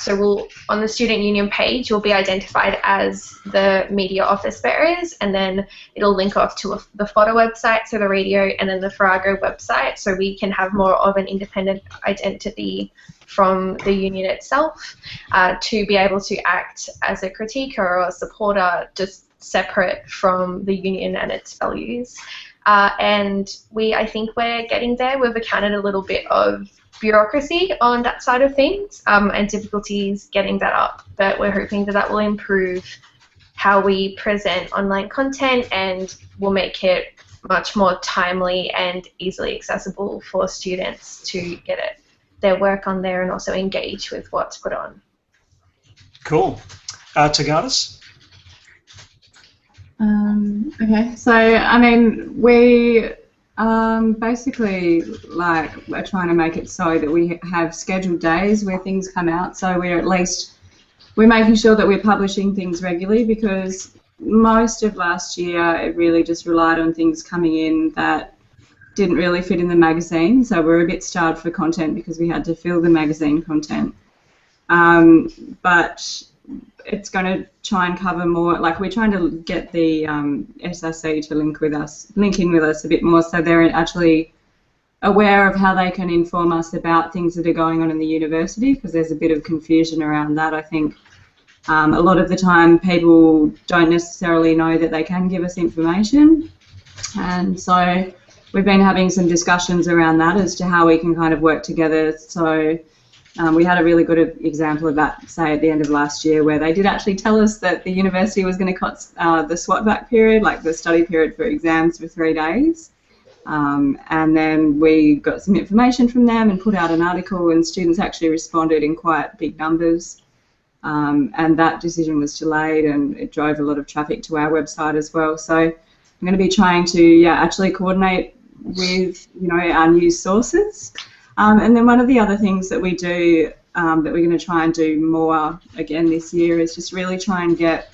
we'll, on the Student Union page, you'll be identified as the media office bearers, and then it'll link off to the photo website, so the radio, and then the Vertigo website, so we can have more of an independent identity from the union itself, to be able to act as a critiquer or a supporter, just separate from the union and its values. And I think we're getting there. We've encountered a little bit of bureaucracy on that side of things, and difficulties getting that up, but we're hoping that that will improve how we present online content and will make it much more timely and easily accessible for students to get their work on there and also engage with what's put on. Cool. Tagatis? Okay, so I mean, we basically, like, we're trying to make it so that we have scheduled days where things come out, so we're making sure that we're publishing things regularly, because most of last year it really just relied on things coming in that didn't really fit in the magazine, so we're a bit starved for content because we had to fill the magazine content. But it's going to try and cover more, like, we're trying to get the SRC to link in with us a bit more, so they're actually aware of how they can inform us about things that are going on in the university, because there's a bit of confusion around that. I think a lot of the time people don't necessarily know that they can give us information, and so we've been having some discussions around that as to how we can kind of work together. So we had a really good example of that, say, at the end of last year, where they did actually tell us that the university was going to cut the SWAT back period, like the study period for exams, for 3 days. And then we got some information from them and put out an article, and students actually responded in quite big numbers. And that decision was delayed, and it drove a lot of traffic to our website as well. So I'm going to be trying to actually coordinate with, you know, our news sources. And then one of the other things that we do, that we're going to try and do more again this year, is just really try and get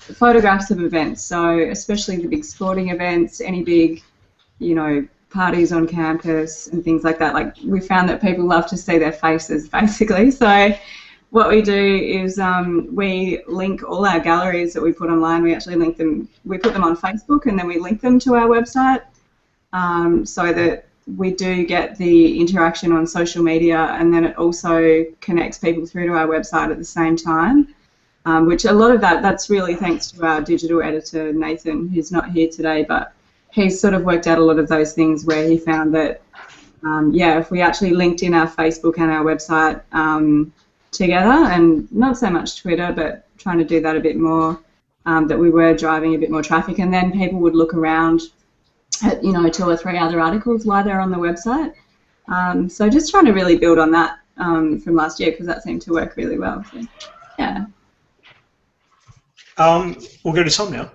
photographs of events. So especially the big sporting events, any big, you know, parties on campus and things like that. Like, we found that people love to see their faces, basically. So what we do is we link all our galleries that we put online. We actually link them. We put them on Facebook, and then we link them to our website, so that we do get the interaction on social media, and then it also connects people through to our website at the same time, which a lot of that's really thanks to our digital editor, Nathan, who's not here today, but he's sort of worked out a lot of those things where he found that, if we actually linked in our Facebook and our website together, and not so much Twitter, but trying to do that a bit more, that we were driving a bit more traffic, and then people would look around at, you know, 2 or 3 other articles while they're on the website. So just trying to really build on that from last year, because that seemed to work really well. So, yeah. We'll go to Tom now.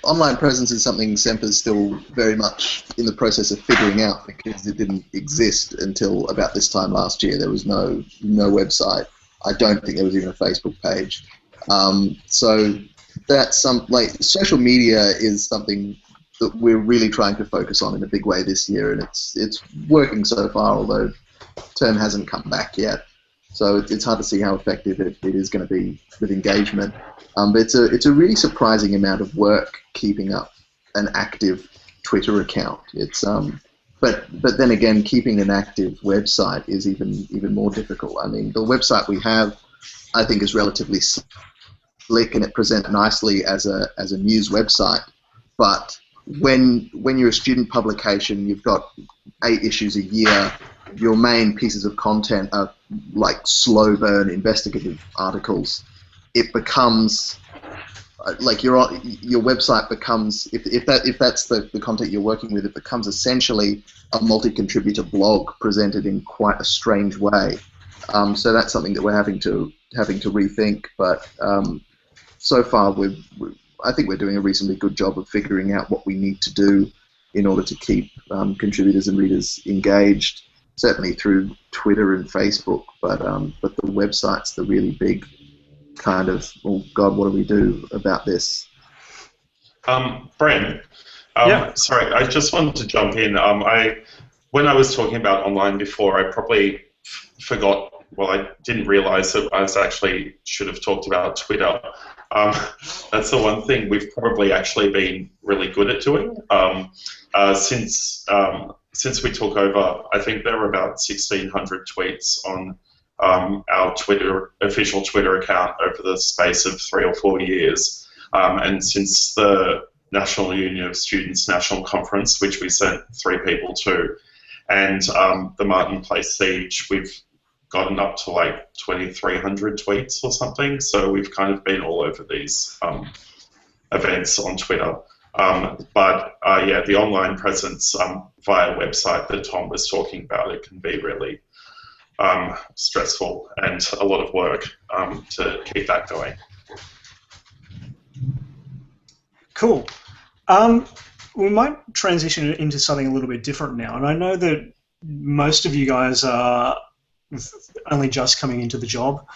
Online presence is something Semper's still very much in the process of figuring out, because it didn't exist until about this time last year. There was no website. I don't think there was even a Facebook page. So that's social media is something that we're really trying to focus on in a big way this year, and it's working so far, although term hasn't come back yet. So it's hard to see how effective it is going to be with engagement. But it's a really surprising amount of work keeping up an active Twitter account. It's but then again, keeping an active website is even more difficult. I mean, the website we have, I think, is relatively slick and it presents nicely as a news website. But when you're a student publication, you've got 8 issues a year. Your main pieces of content are like slow burn investigative articles. It becomes like your website becomes, if that's the content you're working with, it becomes essentially a multi-contributor blog presented in quite a strange way. So that's something that we're having to rethink. But so far, I think we're doing a reasonably good job of figuring out what we need to do in order to keep contributors and readers engaged. Certainly through Twitter and Facebook, but the website's the really big kind of, oh God, what do we do about this? Bren, yeah. Sorry, I just wanted to jump in. When I was talking about online before, I probably forgot. Well, I didn't realise that I actually should have talked about Twitter. That's the one thing we've probably actually been really good at doing since we took over. I think there were about 1,600 tweets on our official Twitter account over the space of 3 or 4 years. And since the National Union of Students National Conference, which we sent 3 people to, and the Martin Place Siege, we've gotten up to like 2,300 tweets or something. So we've kind of been all over these events on Twitter. But yeah, the online presence via website that Tom was talking about, it can be really stressful and a lot of work to keep that going. Cool. We might transition into something a little bit different now, and I know that most of you guys are only just coming into the job.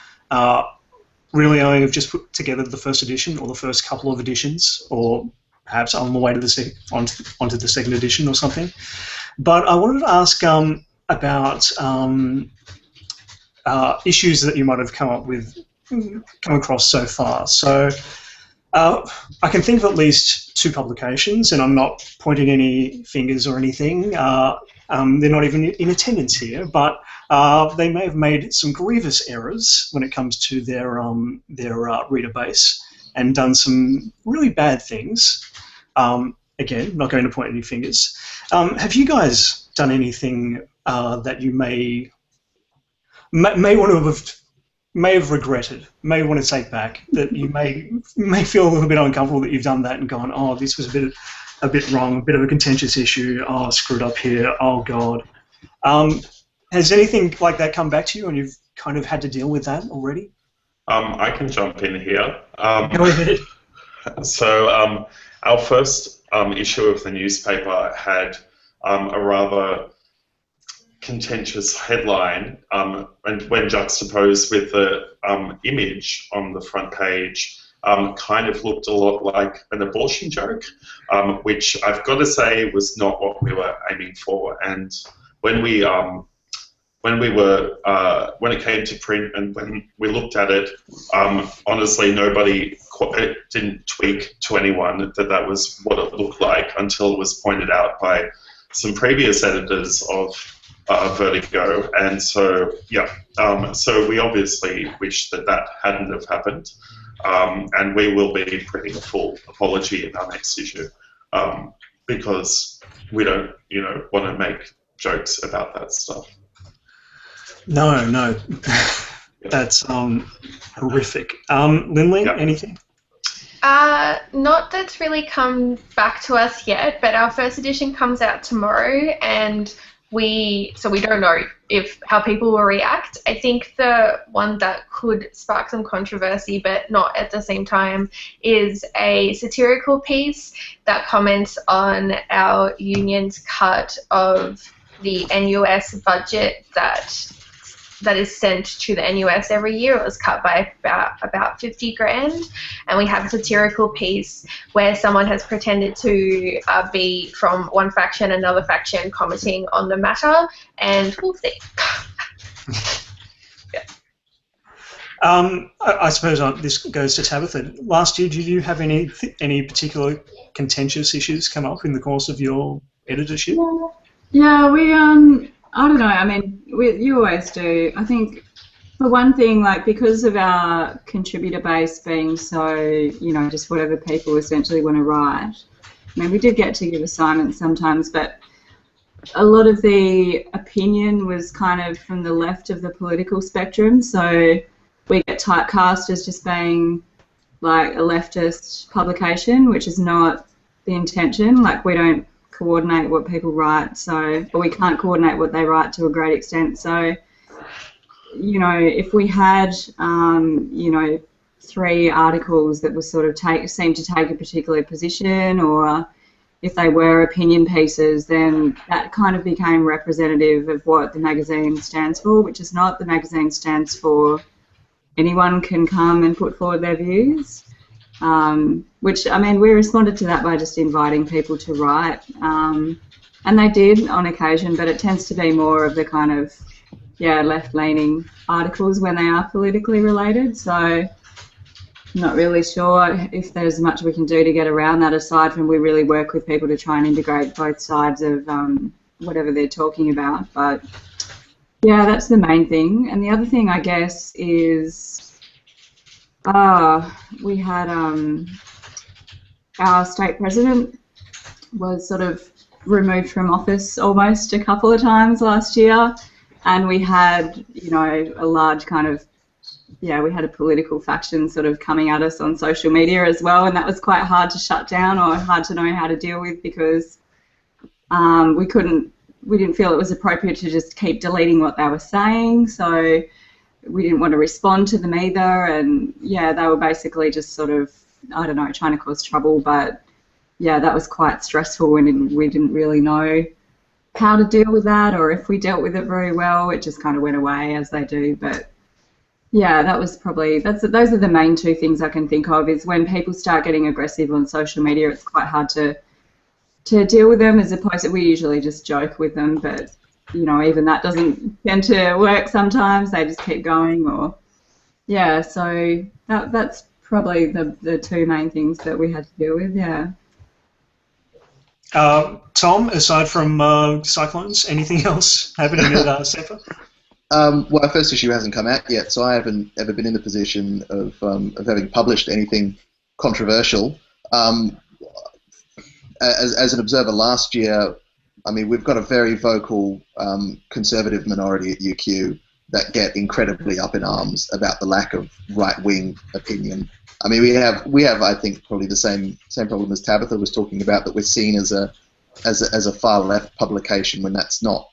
Really only have just put together the first edition or the first couple of editions, or perhaps on the way to onto the second edition or something. But I wanted to ask about issues that you might have come across so far. So I can think of at least 2 publications, and I'm not pointing any fingers or anything. They're not even in attendance here, but they may have made some grievous errors when it comes to their reader base and done some really bad things. Again, not going to point any fingers. Have you guys done anything that you may have regretted, may want to take back, that you may feel a little bit uncomfortable that you've done that and gone, oh, this was a bit wrong, a bit of a contentious issue, oh, screwed up here, oh God. Has anything like that come back to you and you've kind of had to deal with that already? I can jump in here. Go ahead. So our first issue of the newspaper had a rather contentious headline, and when juxtaposed with the image on the front page, kind of looked a lot like an abortion joke, which I've got to say was not what we were aiming for. And when it came to print and when we looked at it, honestly, nobody didn't tweak to anyone that was what it looked like until it was pointed out by some previous editors of Vertigo. And so, yeah, so we obviously wish that hadn't have happened. And we will be printing a full apology in our next issue because we don't, want to make jokes about that stuff. No, that's horrific. Lindley, yeah. Anything? Not that's really come back to us yet, but our first edition comes out tomorrow, and we don't know how people will react. I think the one that could spark some controversy, but not at the same time, is a satirical piece that comments on our union's cut of the NUS budget that that is sent to the NUS every year. It was cut by about 50 grand, and we have a satirical piece where someone has pretended to be from one faction, another faction, commenting on the matter, and we'll see. I suppose this goes to Tabitha. Last year, did you have any particular contentious issues come up in the course of your editorship? Yeah, we I don't know. I mean, you always do. I think for one thing, like because of our contributor base being so, you know, just whatever people essentially want to write. I mean, we did get to give assignments sometimes, but a lot of the opinion was kind of from the left of the political spectrum. So we get typecast as just being like a leftist publication, which is not the intention. Like we don't coordinate what people write, or we can't coordinate what they write to a great extent. So, you know, if we had, you know, 3 articles that were sort of seemed to take a particular position, or if they were opinion pieces, then that kind of became representative of what the magazine stands for, which is not. The magazine stands for anyone can come and put forward their views, which, I mean, we responded to that by just inviting people to write, and they did on occasion, but it tends to be more of the kind of, yeah, left-leaning articles when they are politically related, so I'm not really sure if there's much we can do to get around that, aside from we really work with people to try and integrate both sides of whatever they're talking about, but yeah, that's the main thing. And the other thing, I guess, is we had our state president was sort of removed from office almost a couple of times last year, and we had, you know, a large kind of, yeah, we had a political faction sort of coming at us on social media as well, and that was quite hard to shut down or hard to know how to deal with, because we didn't feel it was appropriate to just keep deleting what they were saying, so we didn't want to respond to them either, and yeah, they were basically just sort of, I don't know, trying to cause trouble, but yeah, that was quite stressful, and we didn't really know how to deal with that, or if we dealt with it very well. It just kind of went away, as they do, but yeah, that was probably, those are the main 2 things I can think of, is when people start getting aggressive on social media, it's quite hard to deal with them, as opposed to, we usually just joke with them, but you know, even that doesn't tend to work sometimes. They just keep going, or yeah, so that's probably the 2 main things that we had to deal with. Yeah. Tom, aside from cyclones, anything else happening at Semper? Well, our first issue hasn't come out yet, so I haven't ever been in the position of having published anything controversial. As an observer last year, I mean, we've got a very vocal conservative minority at UQ that get incredibly up in arms about the lack of right-wing opinion. I mean, we have, I think, probably the same problem as Tabitha was talking about, that we're seen as a far-left publication, when that's not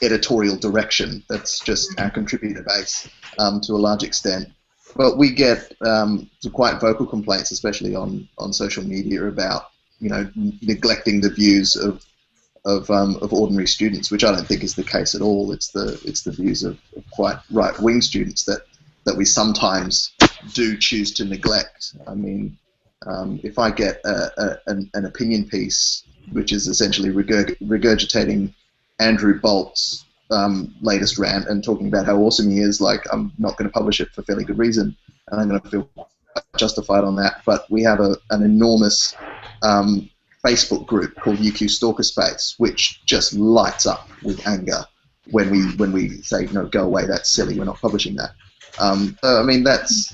editorial direction. That's just our contributor base to a large extent. But we get some quite vocal complaints, especially on social media, about, you know, neglecting the views of ordinary students, which I don't think is the case at all. It's the views of quite right-wing students that we sometimes do choose to neglect. I mean, if I get an opinion piece which is essentially regurgitating Andrew Bolt's latest rant and talking about how awesome he is, like, I'm not going to publish it for fairly good reason, and I'm going to feel justified on that. But we have an enormous Facebook group called UQ Stalker Space, which just lights up with anger when we say, no, go away, that's silly, we're not publishing that. So, I mean, that's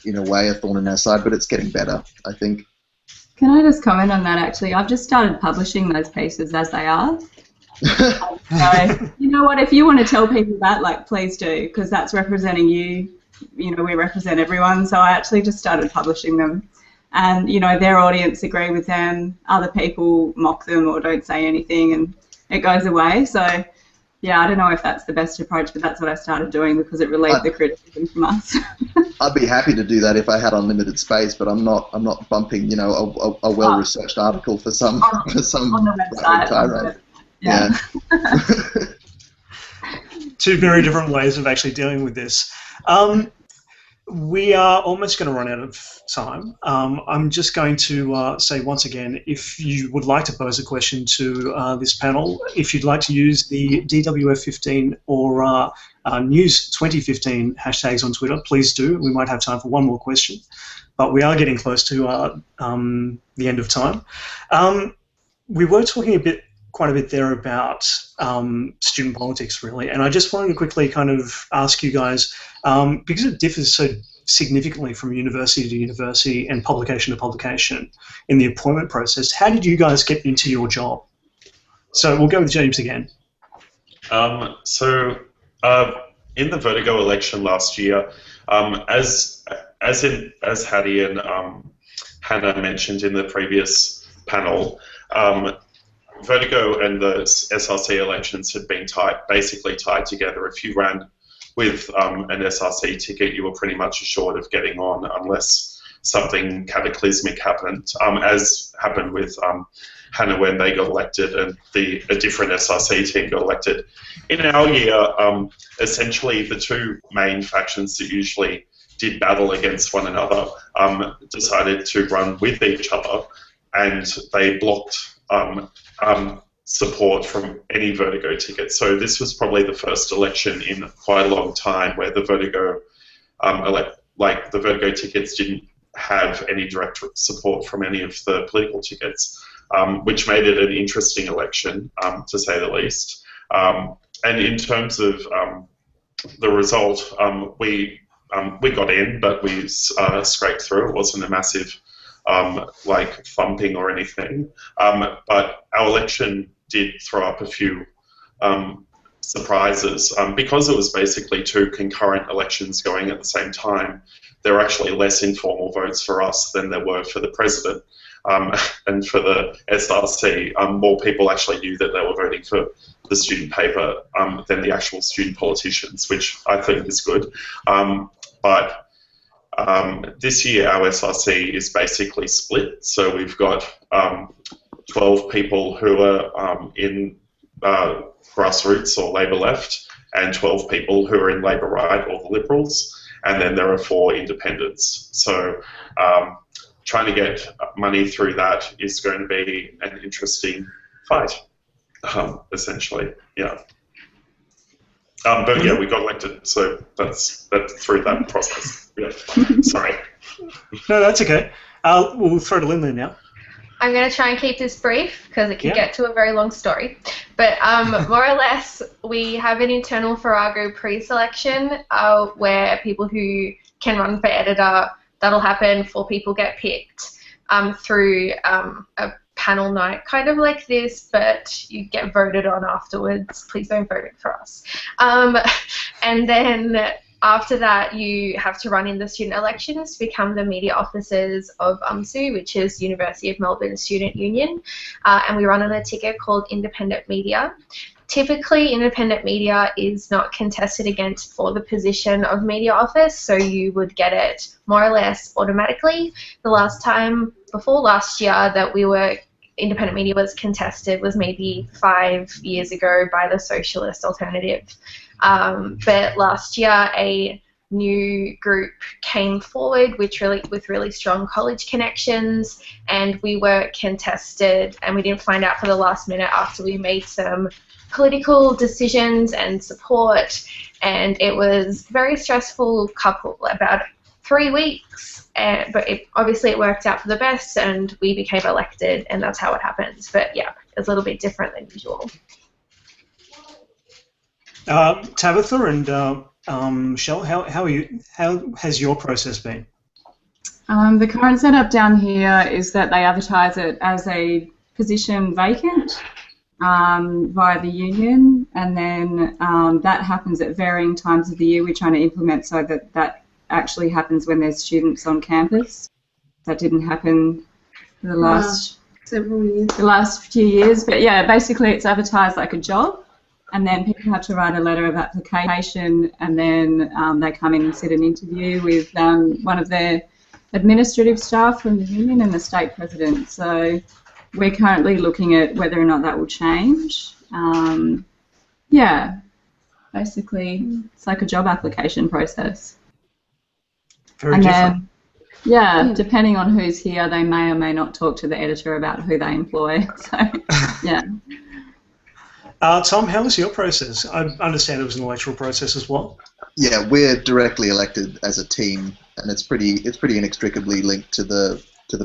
in a way a thorn in our side, but it's getting better, I think. Can I just comment on that, actually? I've just started publishing those pieces as they are. So, you know what, if you want to tell people that, like, please do, because that's representing you. You know, we represent everyone, so I actually just started publishing them. And, you know, their audience agree with them, other people mock them or don't say anything, and it goes away. So, yeah, I don't know if that's the best approach, but that's what I started doing because it relieved the criticism from us. I'd be happy to do that if I had unlimited space, but I'm not bumping, you know, a well-researched article for some on the website. tirade. Yeah. two very different ways of actually dealing with this. We are almost going to run out of time. I'm just going to say once again, if you would like to pose a question to this panel, if you'd like to use the DWF15 or News 2015 hashtags on Twitter, please do. We might have time for one more question, but we are getting close to the end of time. We were talking quite a bit there about student politics, really, and I just wanted to quickly kind of ask you guys, because it differs so significantly from university to university and publication to publication in the appointment process, how did you guys get into your job? So we'll go with James again. In the Vertigo election last year, as Hattie and Hannah mentioned in the previous panel, Vertigo and the SRC elections had been basically tied together. If you ran with an SRC ticket, you were pretty much assured of getting on unless something cataclysmic happened, as happened with Hannah when they got elected and a different SRC team got elected. In our year, essentially the two main factions that usually did battle against one another decided to run with each other, and they blocked support from any Vertigo ticket. So this was probably the first election in quite a long time where the Vertigo, the Vertigo tickets didn't have any direct support from any of the political tickets, which made it an interesting election, to say the least. And in terms of the result, we got in, but we scraped through. It wasn't a massive thumping or anything. But our election did throw up a few surprises. Because it was basically two concurrent elections going at the same time, there were actually less informal votes for us than there were for the president. And for the SRC, more people actually knew that they were voting for the student paper than the actual student politicians, which I think is good. But this year our SRC is basically split, so we've got 12 people who are in grassroots or Labor left, and 12 people who are in Labor right or the Liberals, and then there are 4 independents. So trying to get money through that is going to be an interesting fight, essentially, yeah. But yeah, we got elected, so that's through that process. Yeah. Sorry. No, that's okay. We'll throw to Lynn there now. I'm going to try and keep this brief because it can get to a very long story. But more or less, we have an internal Farrago pre-selection where people who can run for editor, that'll happen, 4 people get picked through a panel night, kind of like this, but you get voted on afterwards. Please don't vote for us. And then after that, you have to run in the student elections to become the media officers of UMSU, which is University of Melbourne Student Union, and we run on a ticket called Independent Media. Typically, independent media is not contested against for the position of media office, so you would get it more or less automatically. The last time, before last year, that independent media was contested was maybe 5 years ago by the Socialist Alternative. But last year, a new group came forward with really strong college connections, and we were contested, and we didn't find out for the last minute after we made some political decisions and support, and it was very stressful about 3 weeks, but obviously it worked out for the best, and we became elected, and that's how it happened. But yeah, it's a little bit different than usual. Tabitha and Michelle, how has your process been? The current setup down here is that they advertise it as a position vacant via the union, and then that happens at varying times of the year. We're trying to implement so that actually happens when there's students on campus. That didn't happen for the last several years. The last few years, but yeah, basically it's advertised like a job. And then people have to write a letter of application, and then they come in and sit an interview with one of their administrative staff from the union and the state president. So we're currently looking at whether or not that will change. Yeah, basically. It's like a job application process. Very different. Then, depending on who's here, they may or may not talk to the editor about who they employ. So, yeah. Tom, how was your process? I understand it was an electoral process as well. Yeah, we're directly elected as a team, and it's pretty inextricably linked to the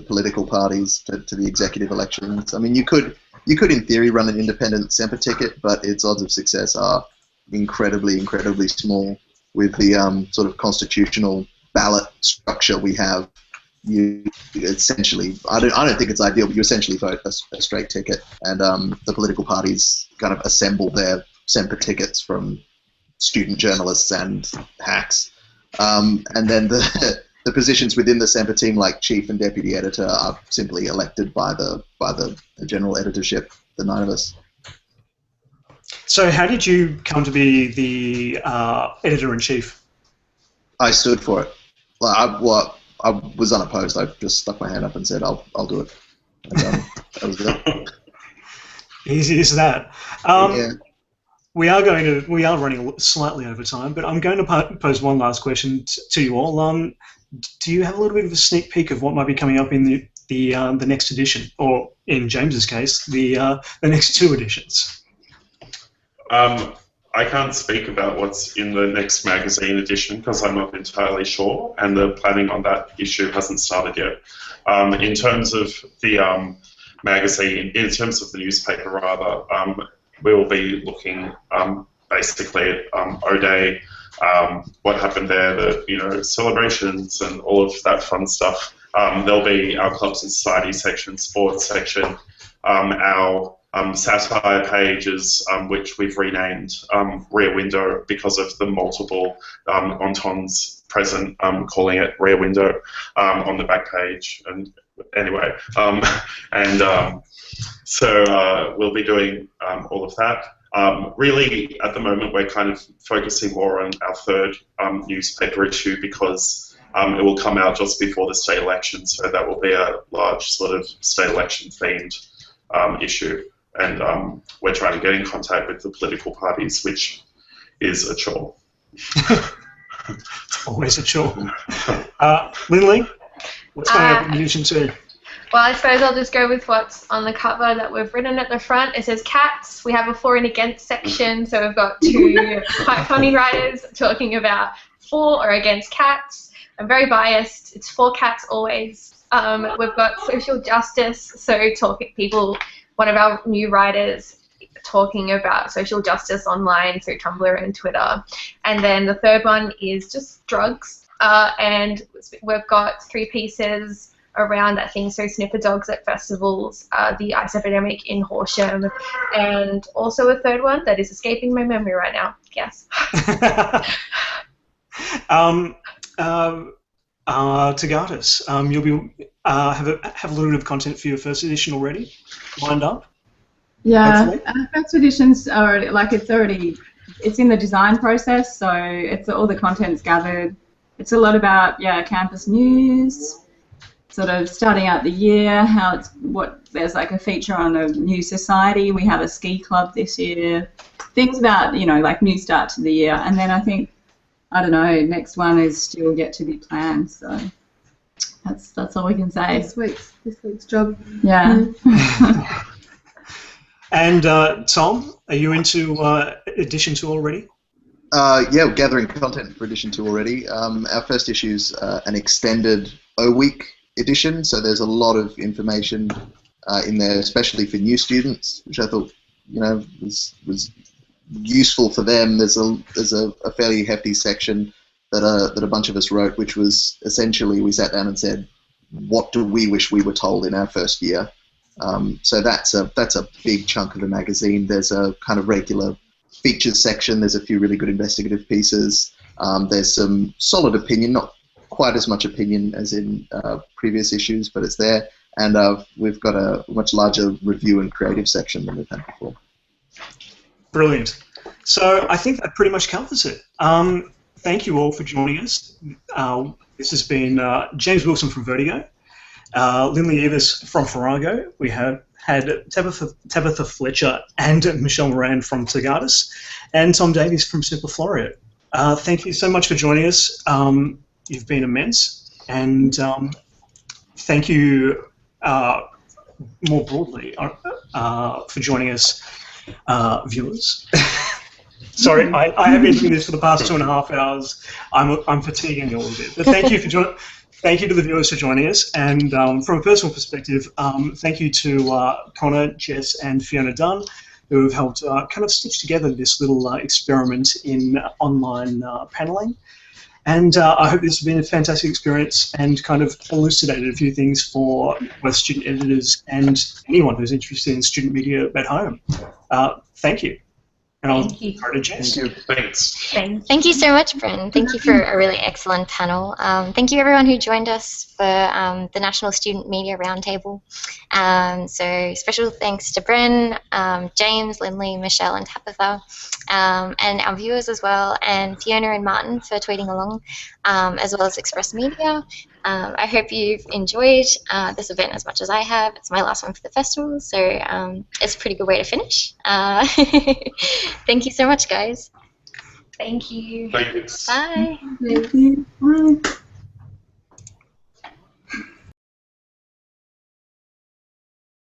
political parties, to the executive elections. I mean, you could in theory run an independent Semper ticket, but its odds of success are incredibly small. With the sort of constitutional ballot structure we have, you essentially, I don't think it's ideal, but you essentially vote a straight ticket, and the political parties kind of assemble their Semper tickets from student journalists and hacks, and then the positions within the Semper team, like chief and deputy editor, are simply elected by the general editorship, the 9 of us. So how did you come to be the editor-in-chief? I stood for it. I was unopposed. I just stuck my hand up and said, "I'll do it." And, that was it. Easy as that. Yeah. We are running slightly over time, but I'm going to pose one last question to you all. Do you have a little bit of a sneak peek of what might be coming up in the next edition, or in James's case, the next 2 editions? I can't speak about what's in the next magazine edition because I'm not entirely sure, and the planning on that issue hasn't started yet. In terms of the magazine, in terms of the newspaper rather, we'll be looking basically at O-Day, what happened there, the celebrations and all of that fun stuff. There'll be our clubs and society section, sports section, our satire pages, which we've renamed Rear Window because of the multiple ententes present, calling it Rear Window on the back page. And anyway, so we'll be doing all of that. Really, at the moment, we're kind of focusing more on our 3rd newspaper issue because it will come out just before the state election, so that will be a large sort of state election themed issue. And we're trying to get in contact with the political parties, which is a chore. Always a chore. Lindley, what's going on in edition 2? Well, I suppose I'll just go with what's on the cover that we've written at the front. It says cats. We have a for and against section, so we've got 2 quite funny writers talking about for or against cats. I'm very biased. It's for cats always. We've got social justice, so one of our new writers talking about social justice online through Tumblr and Twitter. And then the 3rd one is just drugs, and we've got 3 pieces around that thing, so sniffer dogs at festivals, the ice epidemic in Horsham, and also a 3rd one that is escaping my memory right now. Yes. Tagatis, you'll be have a little bit of content for your 1st edition already lined up. Yeah, first edition's already it's in the design process, so it's all the content's gathered. It's a lot about campus news, sort of starting out the year, there's like a feature on a new society. We have a ski club this year. Things about like new start to the year, and then I think next one is still yet to be planned. So that's all we can say. This week's job. Yeah. And Tom, are you into edition 2 already? Yeah, we're gathering content for edition 2 already. Our 1st issue's an extended O-Week edition, so there's a lot of information in there, especially for new students, which I thought was useful for them. There's a fairly hefty section that a bunch of us wrote, which was essentially we sat down and said, what do we wish we were told in our 1st year? So that's a big chunk of the magazine. There's a kind of regular features section. There's a few really good investigative pieces. There's some solid opinion, not quite as much opinion as in previous issues, but it's there. And we've got a much larger review and creative section than we've had before. Brilliant. So I think that pretty much covers it. Thank you all for joining us. This has been James Wilson from Vertigo, Lindley Evis from Farrago. We have had Tabitha Fletcher and Michelle Moran from Tagatis, and Tom Davies from Semper Floreat. Thank you so much for joining us. You've been immense, and thank you more broadly for joining us, viewers. Sorry, I have been doing this for the past 2.5 hours. I'm fatiguing you a little bit, but thank you for joining. Thank you to the viewers for joining us, and from a personal perspective, thank you to Connor, Jess, and Fiona Dunn, who have helped kind of stitch together this little experiment in online panelling. And I hope this has been a fantastic experience and kind of elucidated a few things for both student editors and anyone who's interested in student media at home. Thank you. And I'll throw to Jess. Thank you. Thanks. Thank you so much, Bryn. Thank you for a really excellent panel. Thank you everyone who joined us for the National Student Media Roundtable. So special thanks to Bryn, James, Lindley, Michelle, and Tabitha, and our viewers as well, and Fiona and Martin for tweeting along, as well as Express Media. I hope you've enjoyed this event as much as I have. It's my last one for the festival, so it's a pretty good way to finish. Thank you so much, guys. Thank you. Thanks. Bye. Thank you. Bye.